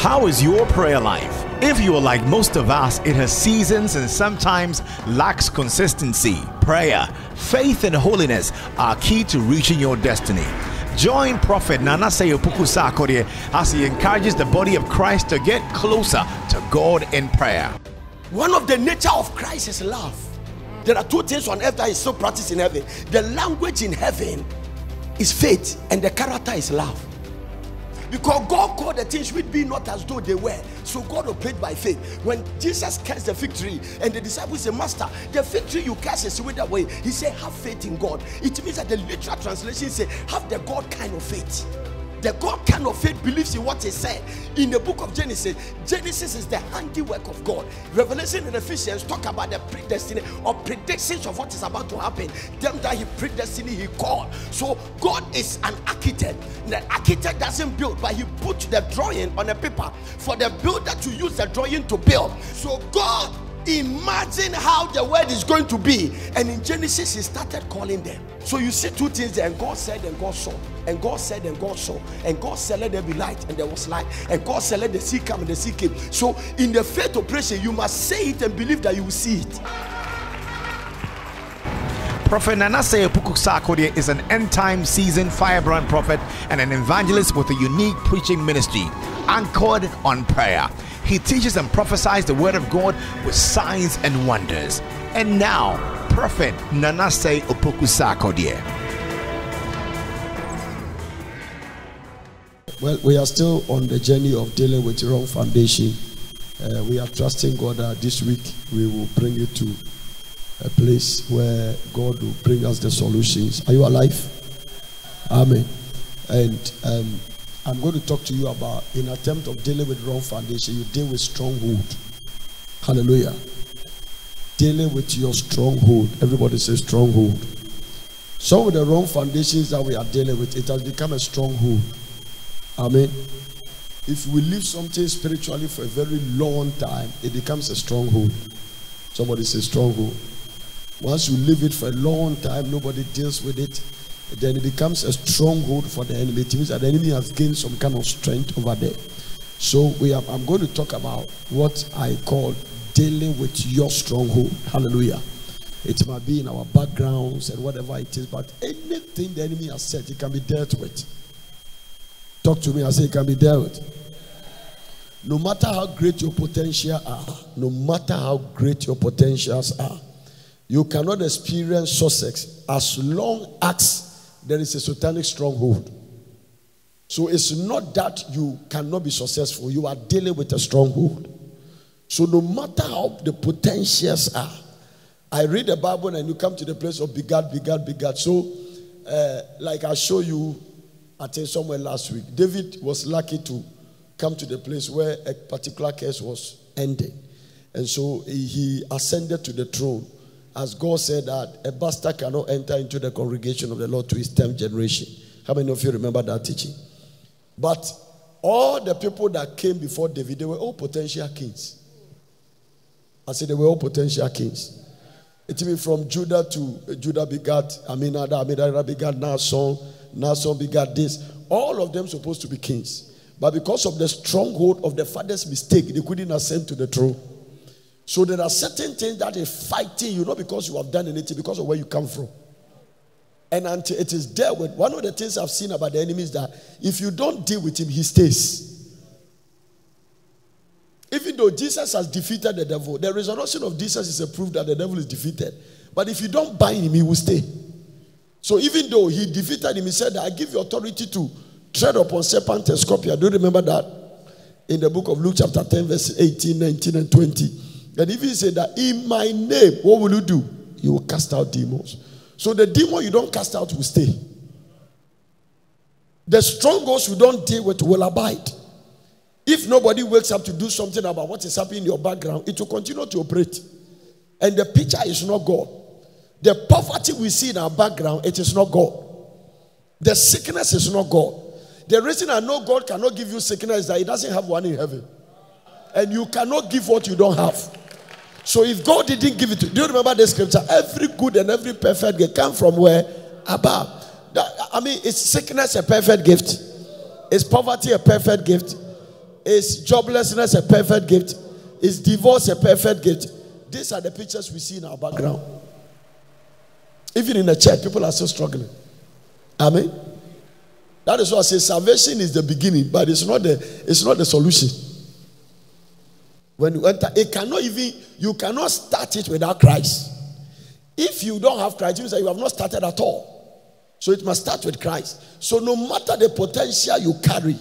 How is your prayer life? If you are like most of us, it has seasons and sometimes lacks consistency. Prayer, faith, and holiness are key to reaching your destiny. Join Prophet Nanase Opoku Sarkodie as he encourages the body of Christ to get closer to God in prayer. One of the nature of Christ is love. There are two things on earth that is so practiced in heaven. The language in heaven is faith, and the character is love. Because God called the things which be not as though they were. So God operated by faith. When Jesus cursed the fig tree and the disciples said, Master, the fig tree you curse is withered away. He said, have faith in God. It means that the literal translation says, have the God kind of faith. The God kind of faith believes in what he said. In the book of Genesis, Genesis is the handiwork of God. Revelation and Ephesians talk about the predestination or predictions of what is about to happen. Them that he predestined, he called. So God is an architect. The architect doesn't build, but he put the drawing on a paper for the builder to use the drawing to build. So God imagine how the world is going to be, and in Genesis he started calling them. So you see two things there, and God said and God saw, and God said and God saw, and God said let there be light, and there was light, and God said let the sea come, and the sea came. So in the faith operation you must say it and believe that you will see it. Prophet Nanase Opoku Sarkodie is an end-time seasoned firebrand prophet and an evangelist with a unique preaching ministry anchored on prayer. He teaches and prophesies the word of God with signs and wonders. And now, Prophet Nanase Opoku Sarkodie. Well, we are still on the journey of dealing with the wrong foundation. We are trusting God that this week we will bring you to a place where God will bring us the solutions. Are you alive? Amen. And I'm going to talk to you about, in attempt of dealing with wrong foundation, you deal with stronghold. Hallelujah. Dealing with your stronghold. Everybody says stronghold. Some of the wrong foundations that we are dealing with, it has become a stronghold. Amen. If we leave something spiritually for a very long time, it becomes a stronghold. Somebody says stronghold. Once you leave it for a long time, nobody deals with it, then it becomes a stronghold for the enemy. It means that the enemy has gained some kind of strength over there. So I'm going to talk about what I call dealing with your stronghold. Hallelujah. It might be in our backgrounds and whatever it is, but anything the enemy has said, it can be dealt with. Talk to me. I say it can be dealt with. No matter how great your potential are, no matter how great your potentials are, you cannot experience success as long as there is a satanic stronghold. So it's not that you cannot be successful, you are dealing with a stronghold. So no matter how the potentials are, I read the Bible and you come to the place of begat. So like I showed you, I think somewhere last week, David was lucky to come to the place where a particular case was ending. And so he ascended to the throne. As God said that a bastard cannot enter into the congregation of the Lord to his 10th generation. How many of you remember that teaching? But all the people that came before David, they were all potential kings. I said they were all potential kings. It means from Judah to Judah begat Aminadab, Aminadab begat Naasson, Naasson begat this. All of them supposed to be kings. But because of the stronghold of the father's mistake, they couldn't ascend to the throne. So there are certain things that is fighting you, not because you have done anything, because of where you come from. And until it is dealt with, one of the things I've seen about the enemy is that if you don't deal with him, he stays. Even though Jesus has defeated the devil, the resurrection of Jesus is a proof that the devil is defeated. But if you don't bind him, he will stay. So even though he defeated him, he said, I give you authority to tread upon serpent and scorpion. Do you remember that? In the book of Luke chapter 10, verse 18, 19, and 20. And if he said that in my name, what will you do? You will cast out demons. So the demon you don't cast out will stay. The strongholds you don't deal with will abide. If nobody wakes up to do something about what is happening in your background, it will continue to operate. And the picture is not God. The poverty we see in our background, it is not God. The sickness is not God. The reason I know God cannot give you sickness is that he doesn't have one in heaven. And you cannot give what you don't have. So if God didn't give it to you, do you remember the scripture? Every good and every perfect gift come from where? Above. Is sickness a perfect gift? Is poverty a perfect gift? Is joblessness a perfect gift? Is divorce a perfect gift? These are the pictures we see in our background. Even in the church, people are still struggling. Amen. That is why I say salvation is the beginning, but it's not the solution. When you enter, you cannot start it without Christ. If you don't have Christ, you say you have not started at all. So it must start with Christ. So no matter the potential you carry,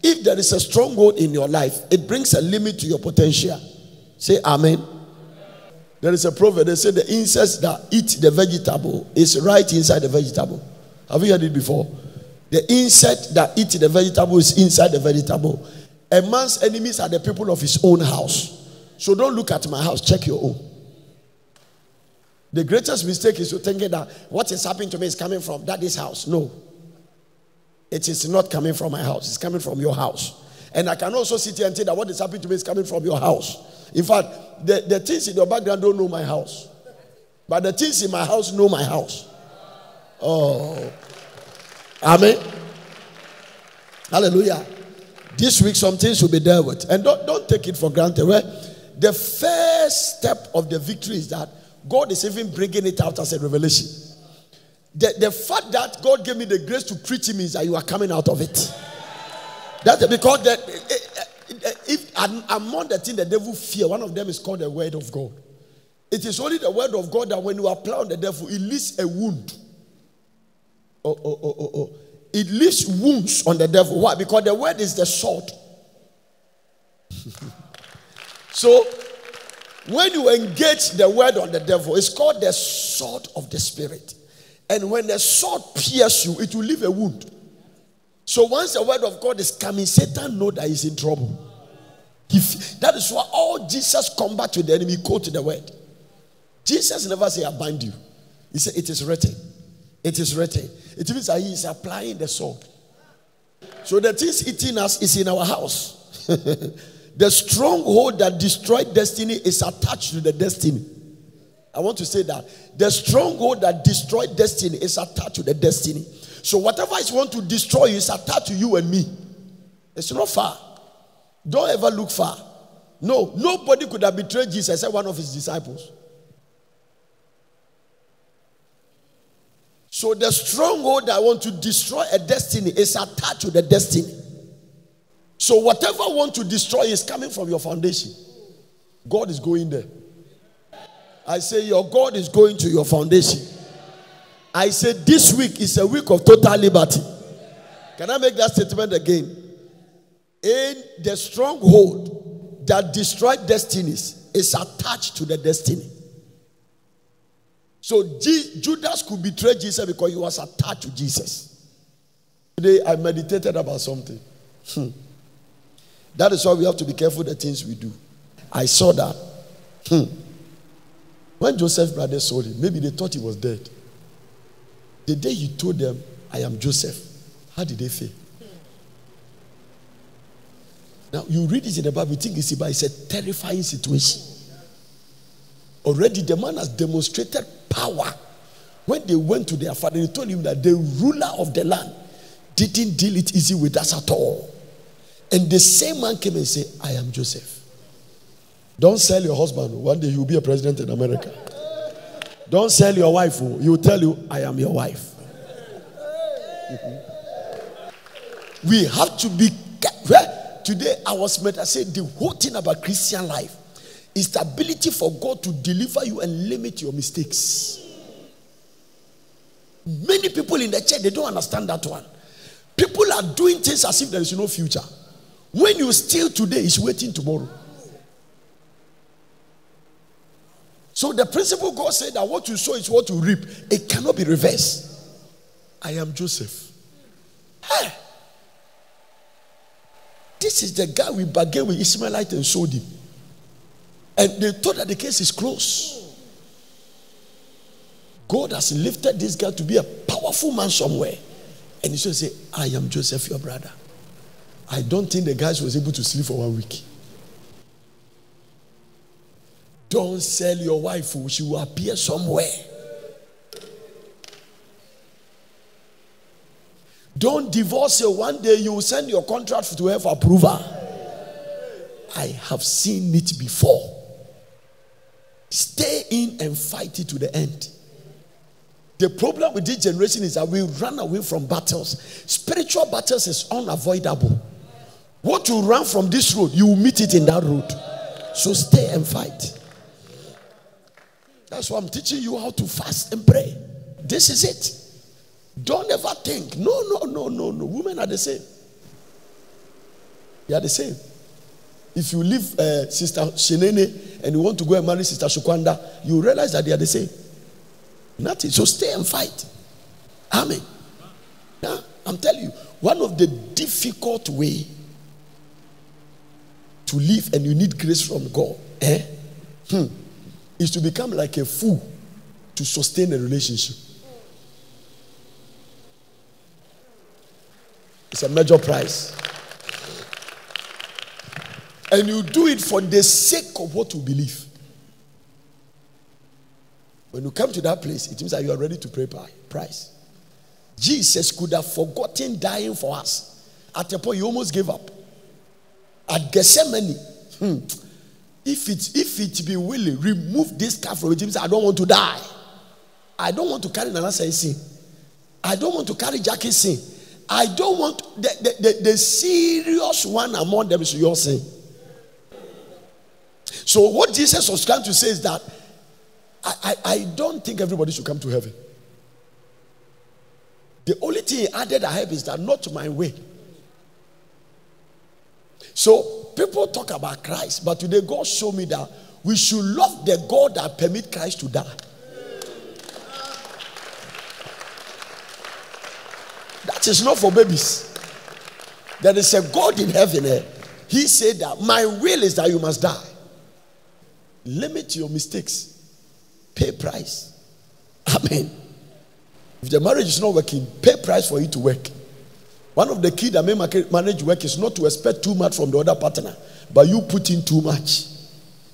if there is a stronghold in your life, it brings a limit to your potential. Say amen. There is a proverb, they say the insects that eat the vegetable is right inside the vegetable. Have you heard it before? The insect that eats the vegetable is inside the vegetable. A man's enemies are the people of his own house. So don't look at my house, check your own. The greatest mistake is to think that what is happening to me is coming from daddy's house. No. It is not coming from my house. It's coming from your house. And I can also sit here and tell that what is happening to me is coming from your house. In fact, the things in your background don't know my house. But the things in my house know my house. Oh. Amen. Hallelujah. This week some things will be dealt with. And don't take it for granted. Right? The first step of the victory is that God is even bringing it out as a revelation. The fact that God gave me the grace to preach means that you are coming out of it. That's because if among the things the devil fear, one of them is called the word of God. It is only the word of God that when you apply on the devil, it leaves a wound. It leaves wounds on the devil. Why? Because the word is the sword. So when you engage the word on the devil, it's called the sword of the spirit. And when the sword pierces you, it will leave a wound. So once the word of God is coming, Satan knows that he's in trouble. That is why all Jesus combat with the enemy quote the word. Jesus never say I bind you. He said it is written. It is written. It means that he is applying the sword. So the things eating us is in our house. The stronghold that destroyed destiny is attached to the destiny. I want to say that. The stronghold that destroyed destiny is attached to the destiny. So whatever is want to destroy you is attached to you and me. It's not far. Don't ever look far. No, nobody could have betrayed Jesus except one of his disciples. So the stronghold that want to destroy a destiny is attached to the destiny. So whatever want to destroy is coming from your foundation. God is going there. I say your God is going to your foundation. I say this week is a week of total liberty. Can I make that statement again? In the stronghold that destroyed destinies is attached to the destiny. So Judas could betray Jesus because he was attached to Jesus. Today I meditated about something. That is why we have to be careful the things we do. I saw that. When Joseph's brothers saw him, maybe they thought he was dead. The day he told them, I am Joseph, how did they feel? Now, you read it in the Bible, you think it's a terrifying situation. Already the man has demonstrated power. When they went to their father, they told him that the ruler of the land didn't deal it easy with us at all. And the same man came and said, I am Joseph. Don't sell your husband. One day he will be a president in America. Don't sell your wife. He will tell you, I am your wife. We have to be. Today I was meant to say the whole thing about Christian life is the ability for God to deliver you and limit your mistakes. Many people in the church, they don't understand that one. People are doing things as if there is no future. When you steal today, it's waiting tomorrow. So the principle God said that what you sow is what you reap. It cannot be reversed. I am Joseph. Hey. This is the guy we bargained with Ishmaelite and sold him. And they thought that the case is closed. God has lifted this guy to be a powerful man somewhere. And he said, I am Joseph, your brother. I don't think the guy was able to sleep for 1 week. Don't sell your wife, she will appear somewhere. Don't divorce her. One day you will send your contract to her for approval. I have seen it before. Stay in and fight it to the end. The problem with this generation is that we run away from battles. Spiritual battles is unavoidable. What you run from this road, you will meet it in that road. So stay and fight. That's why I'm teaching you how to fast and pray. This is it. Don't ever think, no. Women are the same. They are the same. If you leave Sister Shenene and you want to go and marry Sister Shukwanda, you realize that they are the same. Nothing. So stay and fight. Amen. Yeah, I'm telling you, one of the difficult way to live, and you need grace from God, is to become like a fool to sustain a relationship. It's a major price. And you do it for the sake of what you believe. When you come to that place, it means that you are ready to pay price. Jesus could have forgotten dying for us. At a point, he almost gave up. At Gethsemane, if it be willing, remove this cup from it. It means I don't want to die. I don't want to carry Nana's sin. I don't want to carry Jackie's sin. I don't want the serious one among them is your sin. So what Jesus was trying to say is that I don't think everybody should come to heaven. The only thing he added ahead is that not my way. So people talk about Christ, but today God showed me that we should love the God that permit Christ to die. That is not for babies. There is a God in heaven. He said that my will is that you must die. Limit your mistakes. Pay price. Amen. If the marriage is not working, pay price for it to work. One of the key that make marriage work is not to expect too much from the other partner, but you put in too much.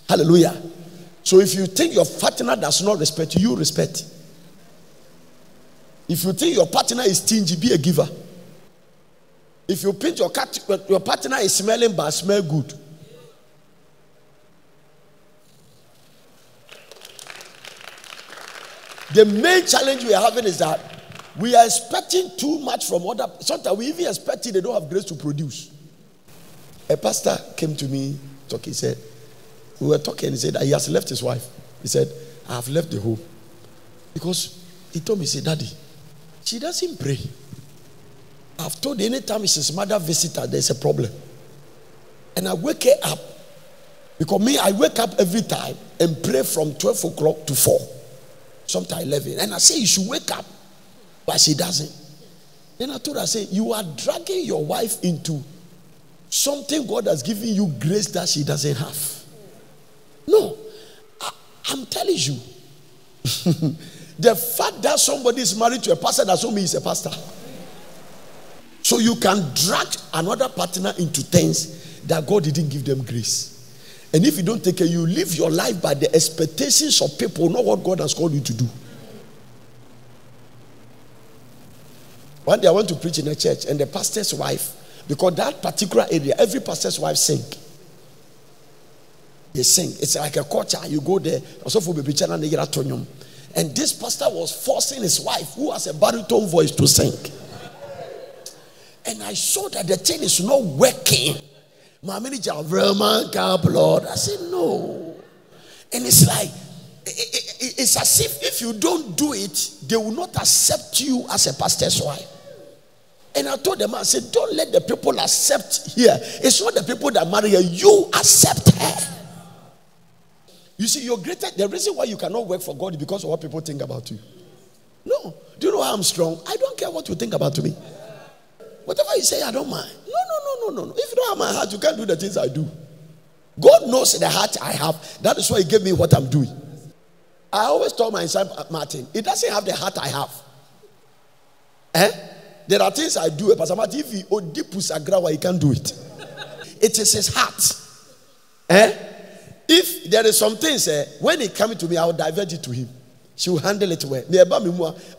Hallelujah. So if you think your partner does not respect you, you respect. If you think your partner is stingy, be a giver. If you think your partner is smelling but smell good, the main challenge we are having is that we are expecting too much from other. Sometimes we even expect they don't have grace to produce. A pastor came to me talking. He said, we were talking. He said that he has left his wife. He said, I have left the home because he told me, he said, Daddy, she doesn't pray. I've told her anytime his mother visits her, there's a problem. And I wake her up because I wake up every time and pray from 12 o'clock to 4. Sometimes 11. And I say you should wake up. But she doesn't. Then I told her, I say, you are dragging your wife into something God has given you grace that she doesn't have. No. I'm telling you. The fact that somebody is married to a pastor doesn't mean he's a pastor. So you can drag another partner into things that God didn't give them grace. And if you don't take care, you live your life by the expectations of people, not what God has called you to do. One day I went to preach in a church, and the pastor's wife, because that particular area, every pastor's wife sing. They sing. It's like a culture. You go there, and this pastor was forcing his wife, who has a baritone voice, to sing. And I saw that the thing is not working. My manager, Lord, I said, no. And it's like, it's as if you don't do it, they will not accept you as a pastor's wife. And I told them, I said, don't let the people accept here. It's not the people that marry her, you accept her. You see, the reason why you cannot work for God is because of what people think about you. No. Do you know how I'm strong? I don't care what you think about me. Whatever you say, I don't mind. No. If you don't have my heart, you can't do the things I do. God knows the heart I have. That is why he gave me what I'm doing. I always told my son Martin, he doesn't have the heart I have. There are things I do. Pastor Martin, if he odipus agrawa, he can't do it. It is his heart. If there is some things, when he comes to me, I will divert it to him. She will handle it well.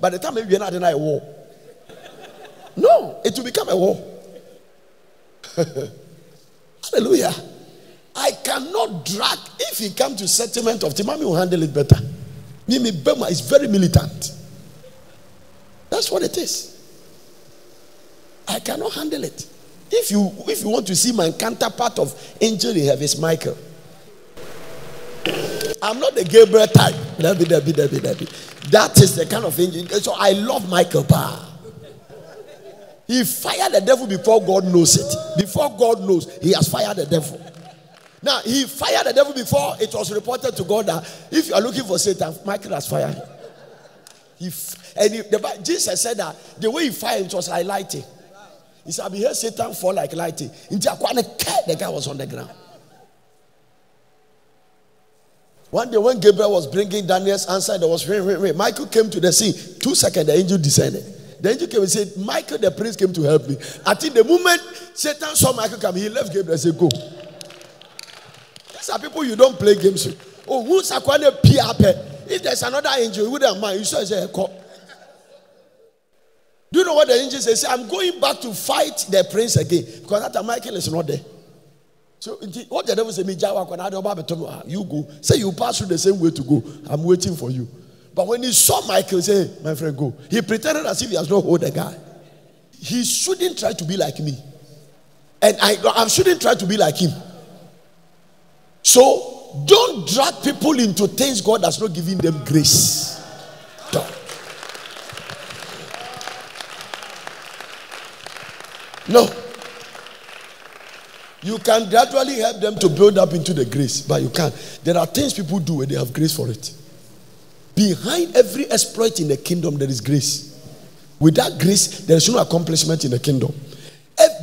By the time maybe you're not a war. No, it will become a war. Hallelujah. cannot drag. If he comes to settlement of Timami will handle it better. Mimi Bema is very militant. That's what it is. I cannot handle it. If you want to see my counterpart of angel in heaven, is Michael. I'm not the Gabriel type. That is the kind of angel. So I love Michael Parr. He fired the devil before God knows it. Before God knows, he has fired the devil. Now, he fired the devil before it was reported to God that if you are looking for Satan, Michael has fired him. Jesus said that the way he fired it was like lighting. He said, I beheld Satan fall like lighting. The guy was on the ground. One day when Gabriel was bringing Daniel's answer, there was rain. Michael came to the scene. 2 seconds, the angel descended. The angel came and said, Michael the prince came to help me. I think the moment Satan saw Michael come, he left Gabriel and said, go. These are people you don't play games with. Oh, who's a corner piape? If there's another angel, you wouldn't mind. You say, do you know what the angel says? I'm going back to fight the prince again. Because after Michael is not there. So what the devil say, you go. Say you pass through the same way to go. I'm waiting for you. But when he saw Michael, he said, hey, my friend, go. He pretended as if he has not hold the guy. He shouldn't try to be like me. And I shouldn't try to be like him. So don't drag people into things God has not given them grace. Don't. No. You can gradually help them to build up into the grace, but you can't. There are things people do and they have grace for it. Behind every exploit in the kingdom, there is grace. Without grace, there is no accomplishment in the kingdom.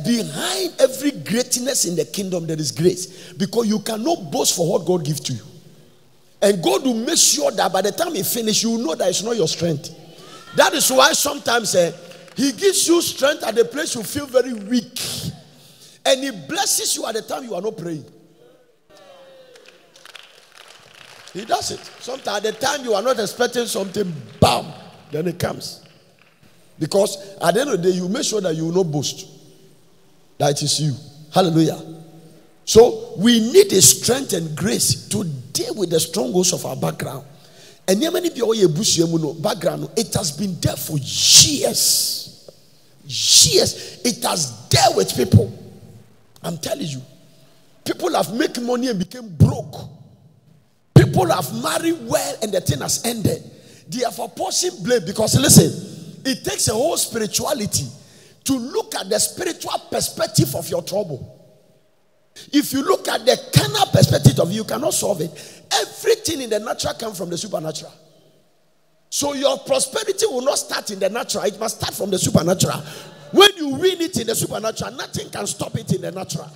Behind every greatness in the kingdom, there is grace. Because you cannot boast for what God gives to you. And God will make sure that by the time He finishes, you will know that it's not your strength. That is why sometimes He gives you strength at the place you feel very weak. And He blesses you at the time you are not praying. He does it. Sometimes at the time you are not expecting something, bam, then it comes. Because at the end of the day, you make sure that you will not boast. That it is you. Hallelujah. So we need the strength and grace to deal with the strongholds of our background. And background, it has been there for years. Years. It has dealt with people. I'm telling you. People have made money and became broke. People have married well and the thing has ended. They have opposing blame because listen, it takes a whole spirituality to look at the spiritual perspective of your trouble. If you look at the carnal perspective of you cannot solve it. Everything in the natural comes from the supernatural. So your prosperity will not start in the natural. It must start from the supernatural. When you win it in the supernatural, nothing can stop it in the natural.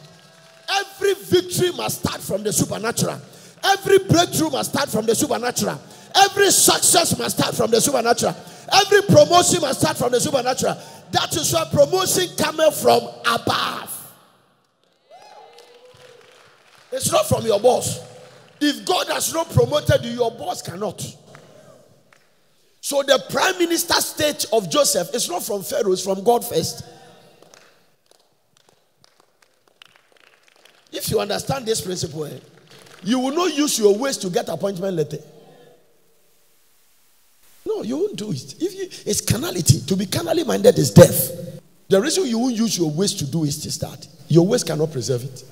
Every victory must start from the supernatural. Every breakthrough must start from the supernatural. Every success must start from the supernatural. Every promotion must start from the supernatural. That is why promotion comes from above. It's not from your boss. If God has not promoted you, your boss cannot. So the prime minister stage of Joseph is not from Pharaoh, it's from God first. If you understand this principle, you will not use your ways to get appointment letter. No, you won't do it. It's carnality. To be carnally minded is death. The reason you won't use your ways to do it is that your ways cannot preserve it.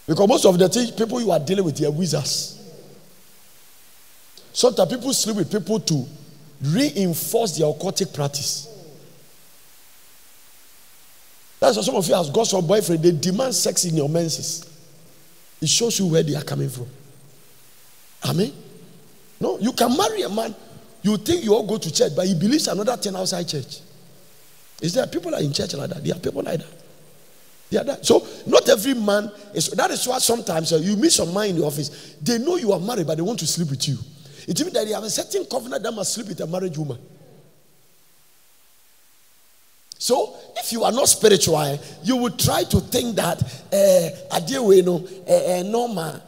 Because most of the people you are dealing with are wizards. Sometimes people sleep with people to reinforce their occultic practice. That's why some of you have got some boyfriend, they demand sex in your menses. It shows you where they are coming from. Amen? No, you can marry a man, you think you all go to church, but he believes another thing outside church. Is there people are in church like that? There are people like that. So not every man is. That is why sometimes you meet some man in the office. They know you are married, but they want to sleep with you. It means that they have a certain covenant that must sleep with a married woman. So if you are not spiritual, you will try to think that normal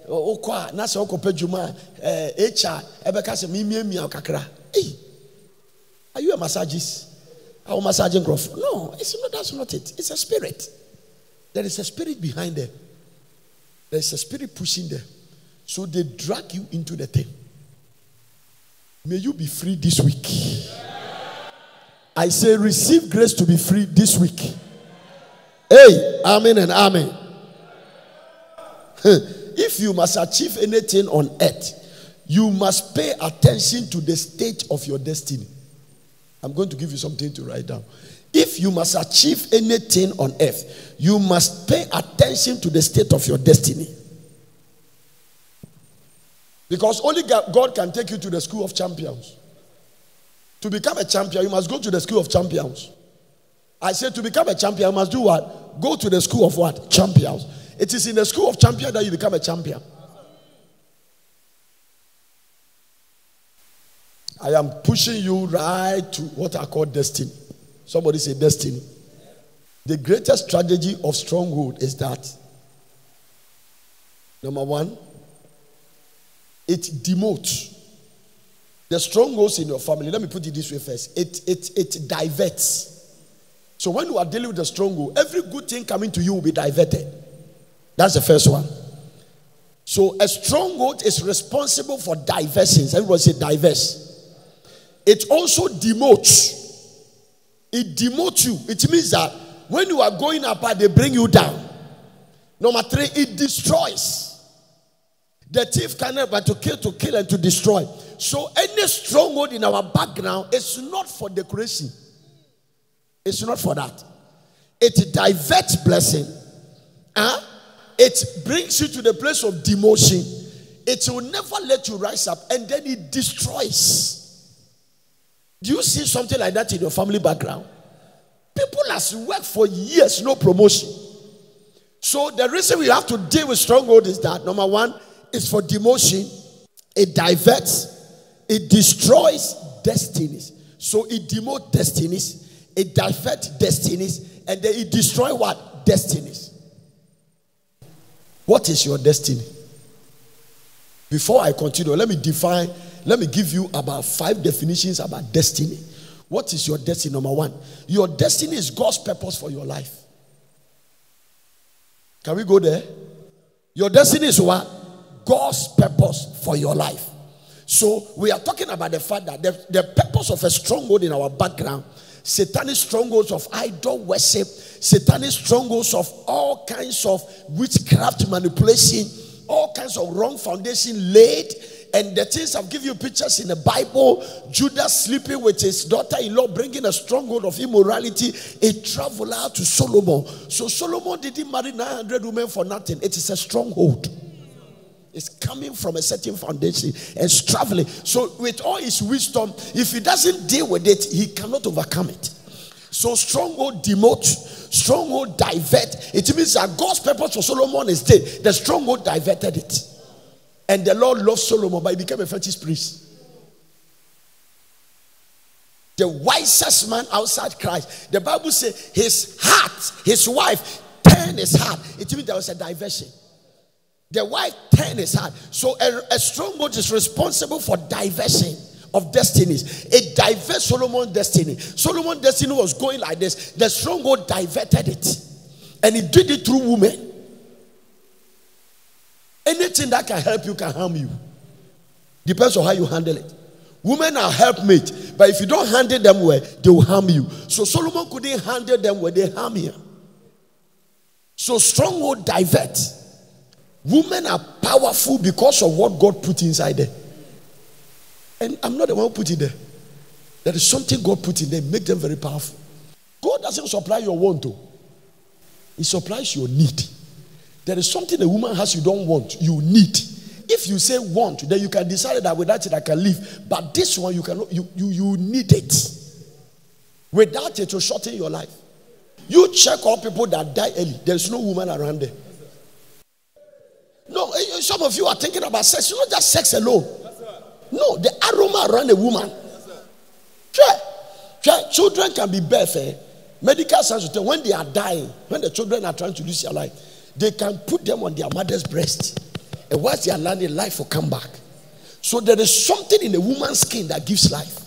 okwa na se okope juma HR ebeka se mimia kakra. Hey, are you a massagist? Our massaging growth? No, it's not. That's not it. It's a spirit. There is a spirit behind them. There is a spirit pushing them. So they drag you into the thing. May you be free this week. I say receive grace to be free this week. Hey, amen and amen. If you must achieve anything on earth, you must pay attention to the state of your destiny. I'm going to give you something to write down. If you must achieve anything on earth, you must pay attention to the state of your destiny. Because only God can take you to the school of champions. To become a champion, you must go to the school of champions. I said to become a champion, you must do what? Go to the school of what? Champions. It is in the school of champions that you become a champion. I am pushing you right to what I call destiny. Somebody say destiny. The greatest tragedy of stronghold is that, number one, it demotes. The strongholds in your family, let me put it this way first. It diverts. So when you are dealing with a stronghold, every good thing coming to you will be diverted. That's the first one. So a stronghold is responsible for diversions. Everybody say diverse. It also demotes. It demotes you. It means that when you are going up, they bring you down. Number three, it destroys. The thief can never to kill and to destroy. So any stronghold in our background is not for decoration. It's not for that. It diverts blessing. It brings you to the place of demotion. It will never let you rise up, and then it destroys. Do you see something like that in your family background? People has worked for years, no promotion. So the reason we have to deal with stronghold is that, number one, it's for demotion. It diverts. It destroys destinies. So it demotes destinies. It diverts destinies. And then it destroys what? Destinies. What is your destiny? Before I continue, let me give you about 5 definitions about destiny. What is your destiny? Number one, your destiny is God's purpose for your life. Can we go there? Your destiny is what? God's purpose for your life. So we are talking about the fact that the purpose of a stronghold in our background, satanic strongholds of idol worship, satanic strongholds of all kinds of witchcraft manipulation, all kinds of wrong foundation laid. And the things I've given you pictures in the Bible, Judas sleeping with his daughter-in-law, bringing a stronghold of immorality, a travel out to Solomon. So Solomon didn't marry 900 women for nothing. It is a stronghold. It's coming from a certain foundation and traveling. So with all his wisdom, if he doesn't deal with it, he cannot overcome it. So stronghold demote, stronghold divert. It means that God's purpose for Solomon is dead. The stronghold diverted it. And the Lord loved Solomon, but he became a fetish priest. The wisest man outside Christ. The Bible says his heart, his wife turned his heart. It means there was a diversion. The wife turned his heart. So a stronghold is responsible for diversion of destinies. It diverts Solomon's destiny. Solomon's destiny was going like this. The stronghold diverted it. And he did it through women. Anything that can help you can harm you. Depends on how you handle it. Women are helpmates, but if you don't handle them well, they will harm you. So Solomon couldn't handle them well, they harm him. So stronghold divert. Women are powerful because of what God put inside them. And I'm not the one who put it there. There is something God put in them, make them very powerful. God doesn't supply your want, though. He supplies your need. There is something a woman has you don't want, you need. If you say want, then you can decide that without it I can live. But this one you cannot, you need it. Without it, it will shorten your life. You check all people that die early. There is no woman around there. No, some of you are thinking about sex. It's not just sex alone. No, the aroma around a woman. Children can be birthed. Medical science will tell when they are dying, when the children are trying to lose their life, they can put them on their mother's breast. And once they are landing, life will come back. So there is something in a woman's skin that gives life.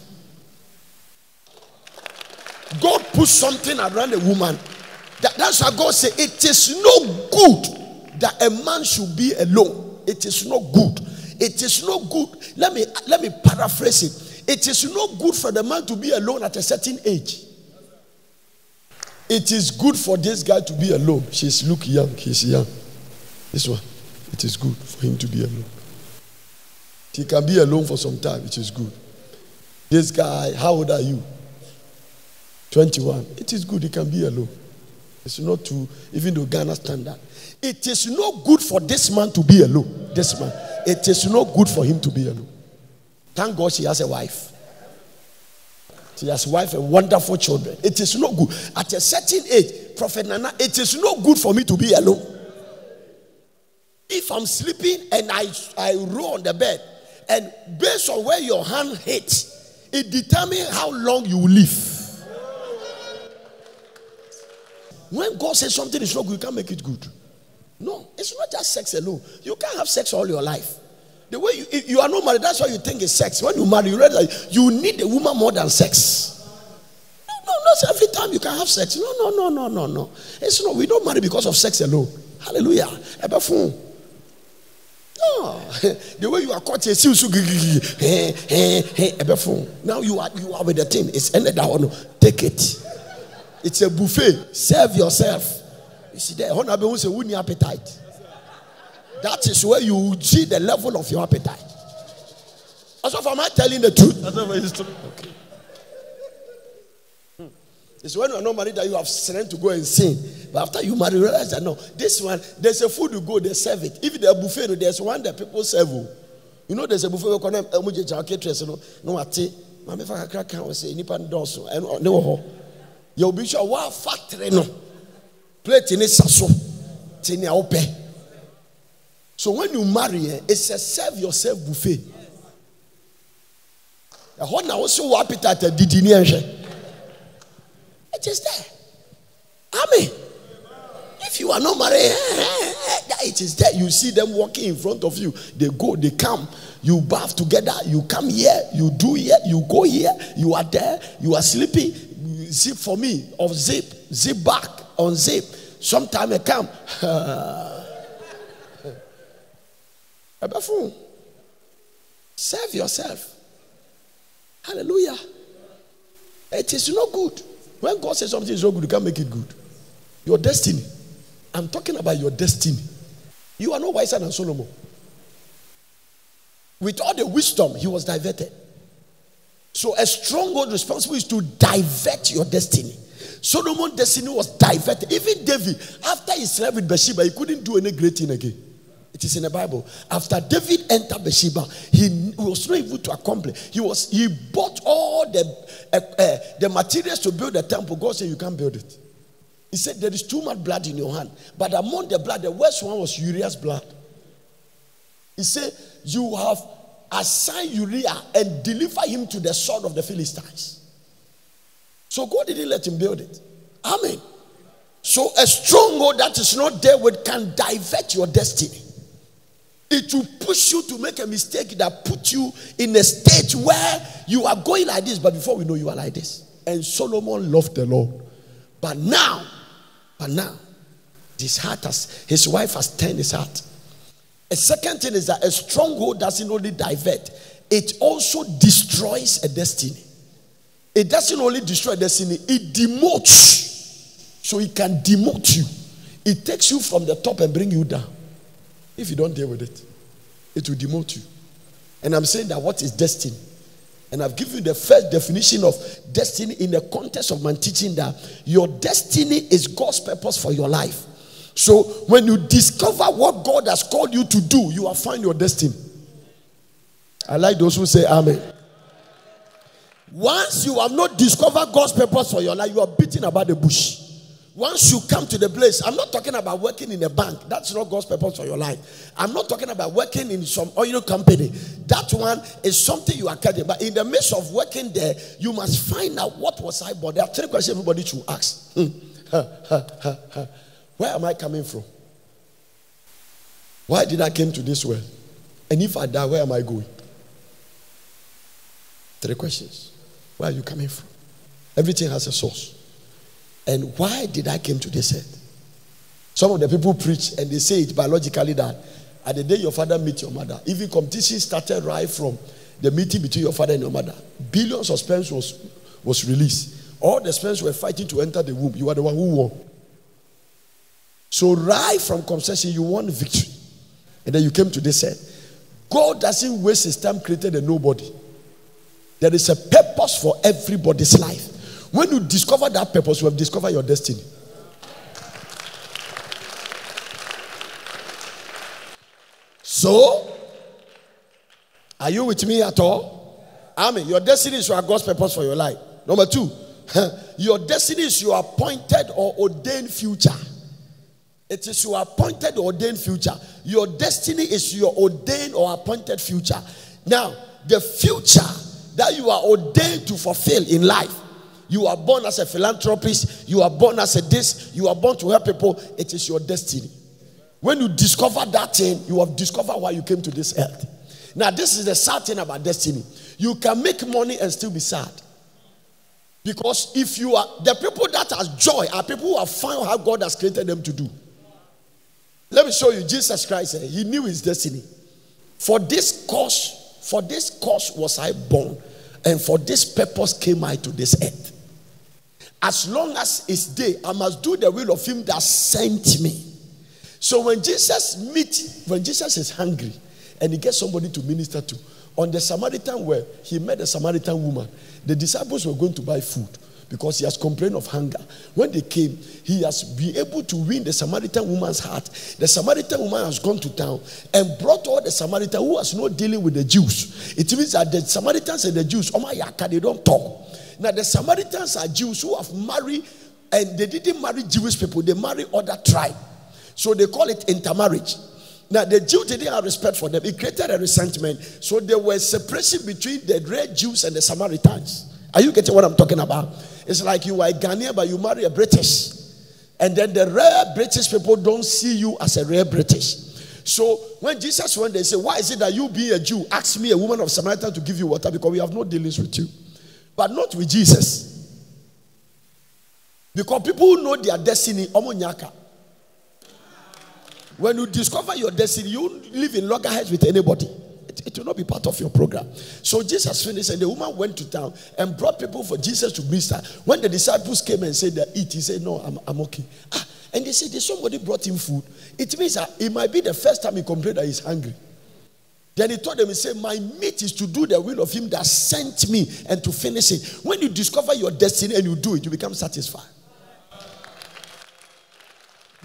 God put something around a woman That's why God said, it is no good that a man should be alone. It is not good. It is not good. Let me paraphrase it. It is not good for the man to be alone at a certain age. It is good for this guy to be alone. She's look young. He's young. This one. It is good for him to be alone. He can be alone for some time, which is good. This guy, how old are you? 21. It is good he can be alone. It's not too, even though Ghana standard. It is not good for this man to be alone. This man. It is not good for him to be alone. Thank God she has a wife. She has a wife and wonderful children. It is not good. At a certain age, Prophet Nana, it is not good for me to be alone. If I'm sleeping and I roll on the bed, and based on where your hand hits, it determines how long you will live. When God says something is not good, you can't make it good. No, it's not just sex alone. You can't have sex all your life. The way you are not married, that's why you think it's sex. When you marry, you realize that you need a woman more than sex. No, not every time you can have sex. No. It's not. We don't marry because of sex alone. Hallelujah. No, the way you are caught, now you are with the thing. It's ended down. Take it. It's a buffet. Serve yourself. You see, there, who appetite. That is where you see the level of your appetite. Also, am I telling the truth? It's true. Okay. It's when you are not married that you have strength to go and sing. But after you marry, you realize that no, this one, there's a food you go, they serve it. If there's a buffet, there's one that people serve. You know, there's a buffet. You'll be sure what factory no plate in it sasso. So when you marry, it's a serve yourself buffet. The whole now also appetite did it is there. Amen. If you are not married, it is there. You see them walking in front of you. They go, they come. You bath together. You come here. You do here. You go here. You are there. You are sleeping. Zip for me. Of zip. Zip back. Unzip. Sometime I come. Serve yourself. Hallelujah. It is not good. When God says something is not good, you can't make it good. Your destiny. I'm talking about your destiny. You are no wiser than Solomon. With all the wisdom, he was diverted. So a stronghold responsible is to divert your destiny. Solomon's destiny was diverted. Even David, after he slept with Bathsheba, he couldn't do any great thing again. It is in the Bible. After David entered Bathsheba, he was not able to accomplish. He bought all the materials to build the temple. God said, you can't build it. He said, there is too much blood in your hand. But among the blood, the worst one was Uriah's blood. He said, you have assigned Uriah and deliver him to the sword of the Philistines. So God didn't let him build it. Amen. So a stronghold that is not there with can divert your destiny. It will push you to make a mistake that put you in a state where you are going like this, but before we know you are like this. And Solomon loved the Lord. But now, his wife has turned his heart. A second thing is that a stronghold doesn't only divert, it also destroys a destiny. It doesn't only destroy a destiny, it demotes. So it can demote you. It takes you from the top and bring you down. If you don't deal with it, it will demote you. And I'm saying that what is destiny? And I've given you the first definition of destiny in the context of my teaching, that your destiny is God's purpose for your life. So when you discover what God has called you to do, you will find your destiny. I like those who say amen. Once you have not discovered God's purpose for your life, you are beating about the bush. Once you come to the place, I'm not talking about working in a bank. That's not God's purpose for your life. I'm not talking about working in some oil company. That one is something you are getting. But in the midst of working there, you must find out what was I born. There are 3 questions everybody should ask. Where am I coming from? Why did I come to this world? And if I die, where am I going? 3 questions. Where are you coming from? Everything has a source. And why did I came to this earth? Some of the people preach and they say it biologically that at the day your father met your mother, even competition started right from the meeting between your father and your mother. Billions of sperms was released. All the sperms were fighting to enter the womb. You are the one who won. So right from conception, you won victory. And then you came to this earth. God doesn't waste his time creating a nobody. There is a purpose for everybody's life. When you discover that purpose, you have discovered your destiny. So, are you with me at all? Amen. Your destiny is your God's purpose for your life. Number 2, your destiny is your appointed or ordained future. It is your appointed or ordained future. Your destiny is your ordained or appointed future. Now, the future that you are ordained to fulfill in life. You are born as a philanthropist. You are born as a this. You are born to help people. It is your destiny. When you discover that thing, you have discovered why you came to this earth. Now, this is the sad thing about destiny. You can make money and still be sad. Because if you are, the people that have joy are people who have found how God has created them to do. Let me show you. Jesus Christ, he knew his destiny. For this cause was I born, and for this purpose came I to this earth. As long as it's day, I must do the will of him that sent me. So when Jesus is hungry and he gets somebody to minister to, on the Samaritan well, he met a Samaritan woman. The disciples were going to buy food because he has complained of hunger. When they came, he has been able to win the Samaritan woman's heart. The Samaritan woman has gone to town and brought all the Samaritan who was not dealing with the Jews. It means that the Samaritans and the Jews, they don't talk. Now the Samaritans are Jews who have married, and they didn't marry Jewish people, they marry other tribe. So they call it intermarriage. Now the Jews didn't have respect for them. It created a resentment. So there was separation between the real Jews and the Samaritans. Are you getting what I'm talking about? It's like you are a Ghanaian, but you marry a British. And then the rare British people don't see you as a rare British. So when Jesus went, they say, why is it that you being a Jew, ask me, a woman of Samaritan, to give you water? Because we have no dealings with you. But not with Jesus. Because people who know their destiny, omonyaka. When you discover your destiny, you live in loggerheads with anybody. It will not be part of your program. So Jesus finished, and the woman went to town and brought people for Jesus to minister. When the disciples came and said that eat, he said, no, I'm okay. And they said, somebody brought him food. It means that it might be the first time he complained that he's hungry. Then he told them, he said, my meat is to do the will of him that sent me and to finish it. When you discover your destiny and you do it, you become satisfied.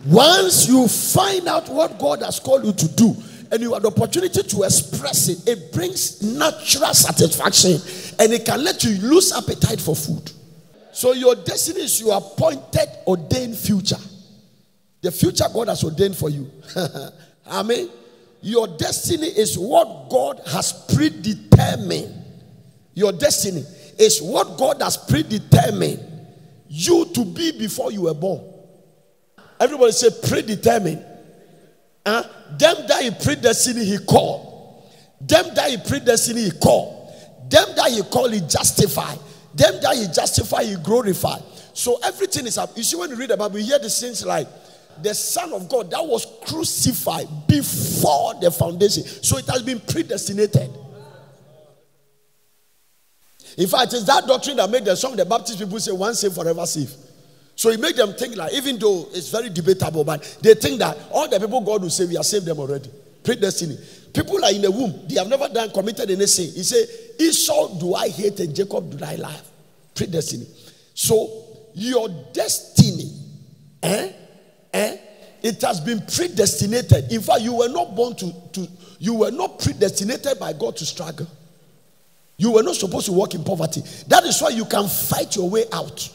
Once you find out what God has called you to do, and you have the opportunity to express it, it brings natural satisfaction, and it can let you lose appetite for food. So your destiny is your appointed, ordained future. The future God has ordained for you. Amen. Your destiny is what God has predetermined. Your destiny is what God has predetermined you to be before you were born. Everybody say predetermined. Them that he predestined, he called. Them that he predestined, he called. Them that he called, he justified. Them that he justified, he glorified. So everything is up. You see, when you read the Bible, you hear these things like the Son of God that was crucified before the foundation. So it has been predestinated. In fact, it's that doctrine that made some of the Baptist people say, once saved, forever saved. So it made them think like, even though it's very debatable, but they think that all the people God will save, he has saved them already. Predestiny. People are in the womb. They have never committed any sin. He said, Esau do I hate and Jacob do I love. Predestiny. So your destiny, it has been predestinated. In fact, you were not born you were not predestinated by God to struggle. You were not supposed to walk in poverty. That is why you can fight your way out.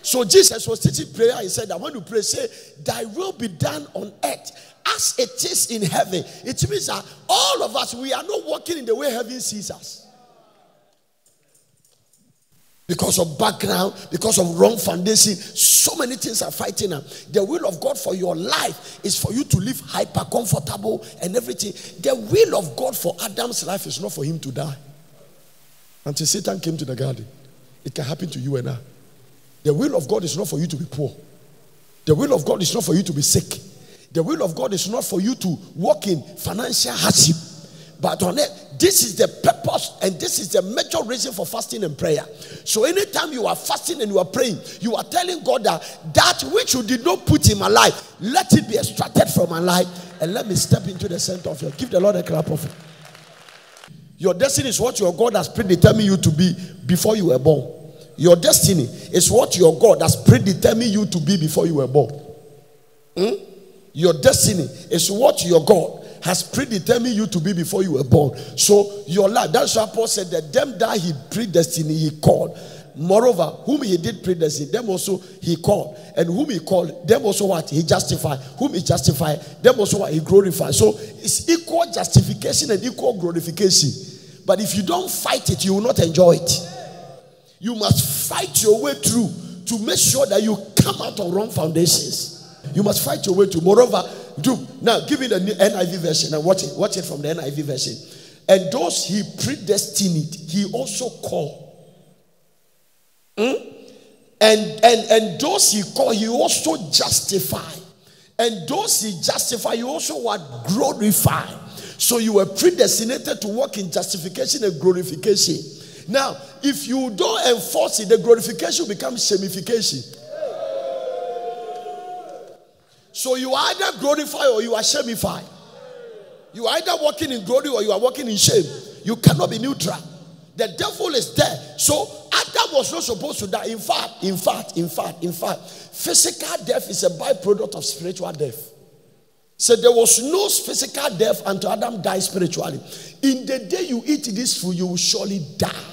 So Jesus was teaching prayer. He said that when you pray, say, thy will be done on earth as it is in heaven. It means that all of us, we are not walking in the way heaven sees us. Because of background, because of wrong foundation, so many things are fighting them. The will of God for your life is for you to live hyper comfortable and everything. The will of God for Adam's life is not for him to die. Until Satan came to the garden. It can happen to you and I. The will of God is not for you to be poor. The will of God is not for you to be sick. The will of God is not for you to walk in financial hardship. But on it, this is the purpose and this is the major reason for fasting and prayer. So anytime you are fasting and you are praying, you are telling God that which you did not put in my life, let it be extracted from my life and let me step into the center of your. Give the Lord a clap of it. Your destiny is what your God has predetermined you to be before you were born. Your destiny is what your God has predetermined you to be before you were born. Your destiny is what your God has predetermined you to be before you were born. So your life, that's why Paul said that them that he predestined, he called. Moreover, whom he did predestine, them also he called. And whom he called, them also what? He justified. Whom he justified, them also what? He glorified. So it's equal justification and equal glorification. But if you don't fight it, you will not enjoy it. You must fight your way through to make sure that you come out of wrong foundations. You must fight your way through. Moreover, now give me the NIV version and watch it from the NIV version. And those he predestined, he also called. And those he called, he also justified. And those he justified, he also what? Glorified. So you were predestinated to walk in justification and glorification. Now, if you don't enforce it, the glorification becomes shamification. So you are either glorified or you are shamified. You are either walking in glory or you are walking in shame. You cannot be neutral. The devil is there. So Adam was not supposed to die. In fact, physical death is a byproduct of spiritual death. So there was no physical death until Adam died spiritually. In the day you eat this food, you will surely die.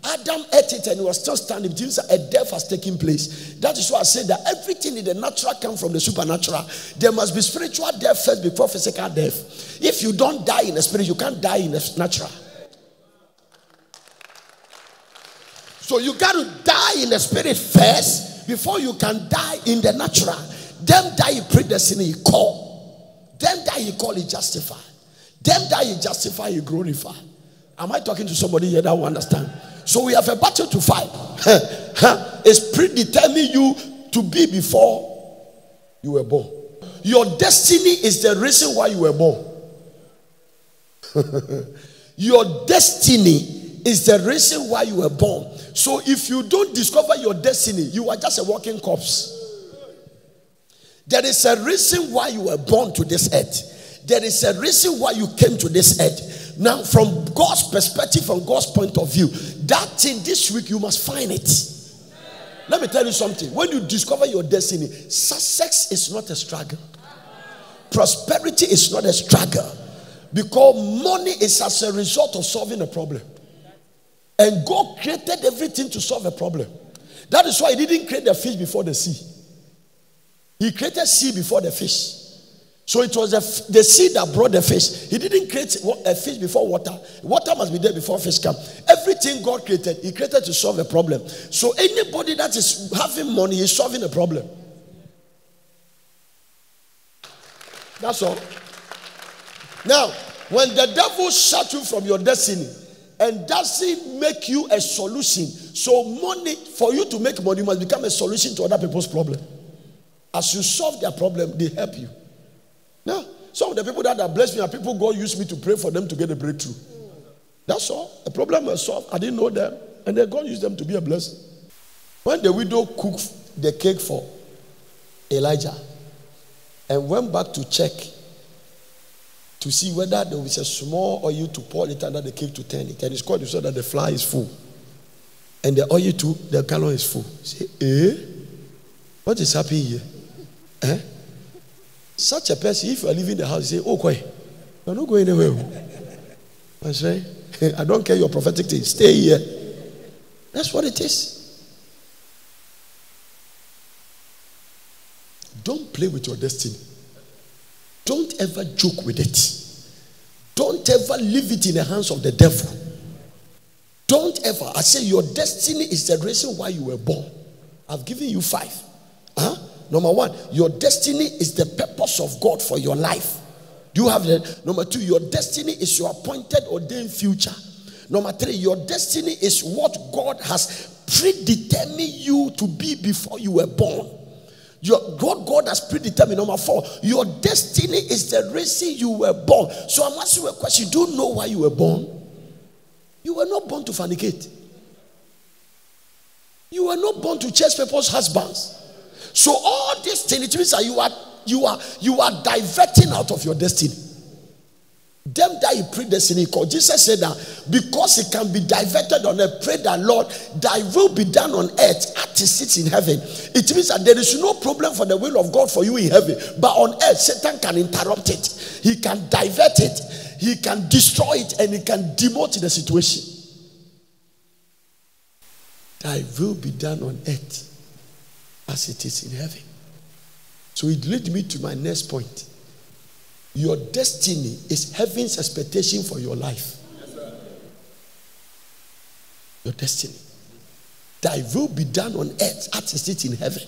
Adam ate it and he was still standing. It means a death has taken place. That is why I said that everything in the natural comes from the supernatural. There must be spiritual death first before physical death. If you don't die in the spirit, you can't die in the natural. So you got to die in the spirit first before you can die in the natural. Them that he predestined, he called. Them that he called, he justified. Them that he justified, he glorified. Am I talking to somebody here that will understand? So we have a battle to fight. It's predetermined you to be before you were born. Your destiny is the reason why you were born. Your destiny is the reason why you were born. So if you don't discover your destiny, you are just a walking corpse. There is a reason why you were born to this earth. There is a reason why you came to this earth. Now, from God's perspective, from God's point of view, that thing this week, you must find it. Let me tell you something. When you discover your destiny, success is not a struggle. Prosperity is not a struggle. Because money is as a result of solving a problem. And God created everything to solve a problem. That is why he didn't create the fish before the sea. He created sea before the fish. So it was the sea that brought the fish. He didn't create a fish before water. Water must be there before fish come. Everything God created, he created to solve a problem. So anybody that is having money is solving a problem. That's all. Now, when the devil shut you from your destiny and doesn't make you a solution, so money, for you to make money, must become a solution to other people's problem. As you solve their problem, they help you. Now, some of the people that are blessed me are people God used me to pray for them to get a breakthrough. That's all. The problem was solved. I didn't know them. And then God used them to be a blessing. When the widow cooked the cake for Elijah and went back to check to see whether there was a small oil to pour it under the cake to turn it. And it's called so that the flour is full. And the oil too, the gallon is full. Say, what is happening here? Such a person, if you are leaving the house, you say, oh, quiet. You're not going anywhere. That's right. I don't care your prophetic thing. Stay here. That's what it is. Don't play with your destiny. Don't ever joke with it. Don't ever leave it in the hands of the devil. Don't ever. I say your destiny is the reason why you were born. I've given you 5. Number 1, your destiny is the purpose of God for your life. Do you have that? Number 2, your destiny is your appointed, ordained future. Number 3, your destiny is what God has predetermined you to be before you were born. What God has predetermined. Number 4, your destiny is the reason you were born. So I'm asking you a question. Do you know why you were born? You were not born to fornicate. You were not born to chase people's husbands. So all these things, it means that you are diverting out of your destiny. Them that he predestined, because Jesus said that because it can be diverted on earth, pray that Lord, thy will be done on earth as it sits in heaven. It means that there is no problem for the will of God for you in heaven, but on earth Satan can interrupt it, he can divert it, he can destroy it, and he can demote the situation. Thy will be done on earth as it is in heaven. So it leads me to my next point. Your destiny is heaven's expectation for your life. Yes, sir. Your destiny. Thy will be done on earth as it is in heaven.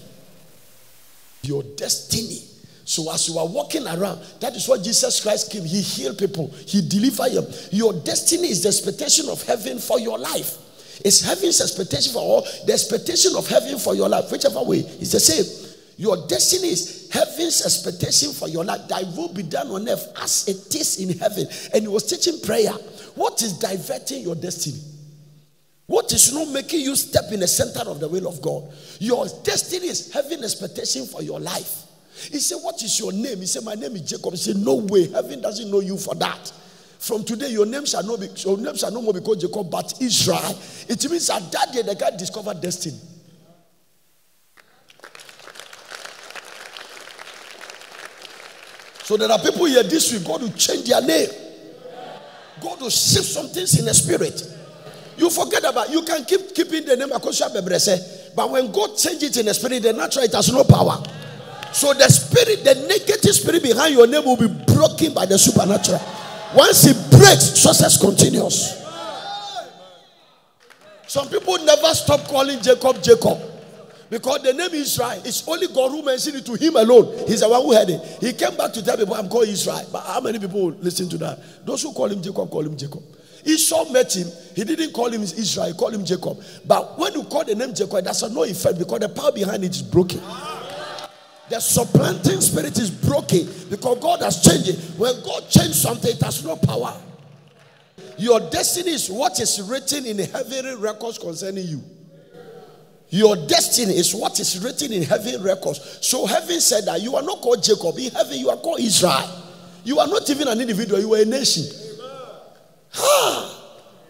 Your destiny. So as you are walking around, that is what Jesus Christ came. He healed people. He delivered them. Your destiny is the expectation of heaven for your life. It's heaven's expectation for all. The expectation of heaven for your life, whichever way, is the same. Your destiny is heaven's expectation for your life. Thy will be done on earth as it is in heaven. And he was teaching prayer. What is diverting your destiny? What is not making you step in the center of the will of God? Your destiny is heaven's expectation for your life. He said, what is your name? He said, my name is Jacob. He said, no way. Heaven doesn't know you for that. From today, your name shall no more be called Jacob, but Israel. It means that day the guy discovered destiny. So there are people here this week, God will change their name. God will shift some things in the spirit. You forget about, you can keep keeping the name Akosha Bebrese, but when God changes it in the spirit, the natural, it has no power. So the spirit, the negative spirit behind your name will be broken by the supernatural. Once it breaks, success continues. Some people never stop calling Jacob, Jacob. Because the name Israel is only God who mentioned it to him alone. He's the one who had it. He came back to tell people, I'm called Israel. But how many people listen to that? Those who call him Jacob, call him Jacob. Esau met him. He didn't call him Israel. He called him Jacob. But when you call the name Jacob, that's no effect because the power behind it is broken. The supplanting spirit is broken because God has changed it. When God changed something, it has no power. Your destiny is what is written in the heavenly records concerning you. Your destiny is what is written in heaven records. So heaven said that you are not called Jacob. In heaven you are called Israel. You are not even an individual. You are a nation.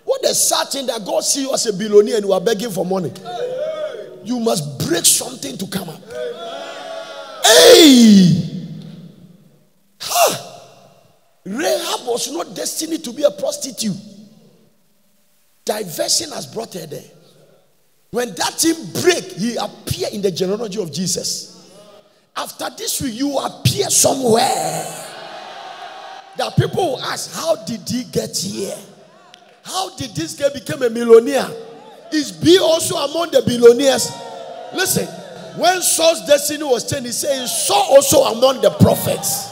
What a sad thing that God sees you as a billionaire and you are begging for money. You must break something to come up. Hey! Rahab was not destined to be a prostitute. Diversion has brought her there. When that thing break, he appeared in the genealogy of Jesus. After this week, you appear somewhere. There are people who ask, how did he get here? How did this guy become a millionaire? Is B also among the billionaires? Listen, when Saul's destiny was changed, he said, Saul also among the prophets.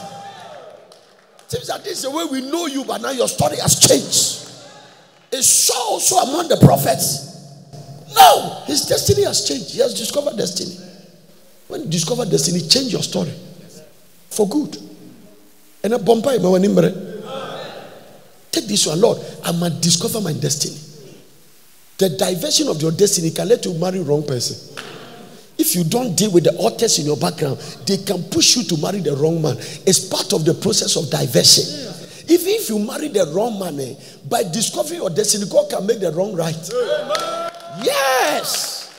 It seems that this is the way we know you, but now your story has changed. Is Saul also among the prophets? No, his destiny has changed. He has discovered destiny. When you discover destiny, change your story for good. And a bompai, take this one, Lord. I must discover my destiny. The diversion of your destiny can let you marry wrong person. If you don't deal with the authors in your background, they can push you to marry the wrong man. It's part of the process of diversion. Even if you marry the wrong man, by discovering your destiny, God can make the wrong right. Yes.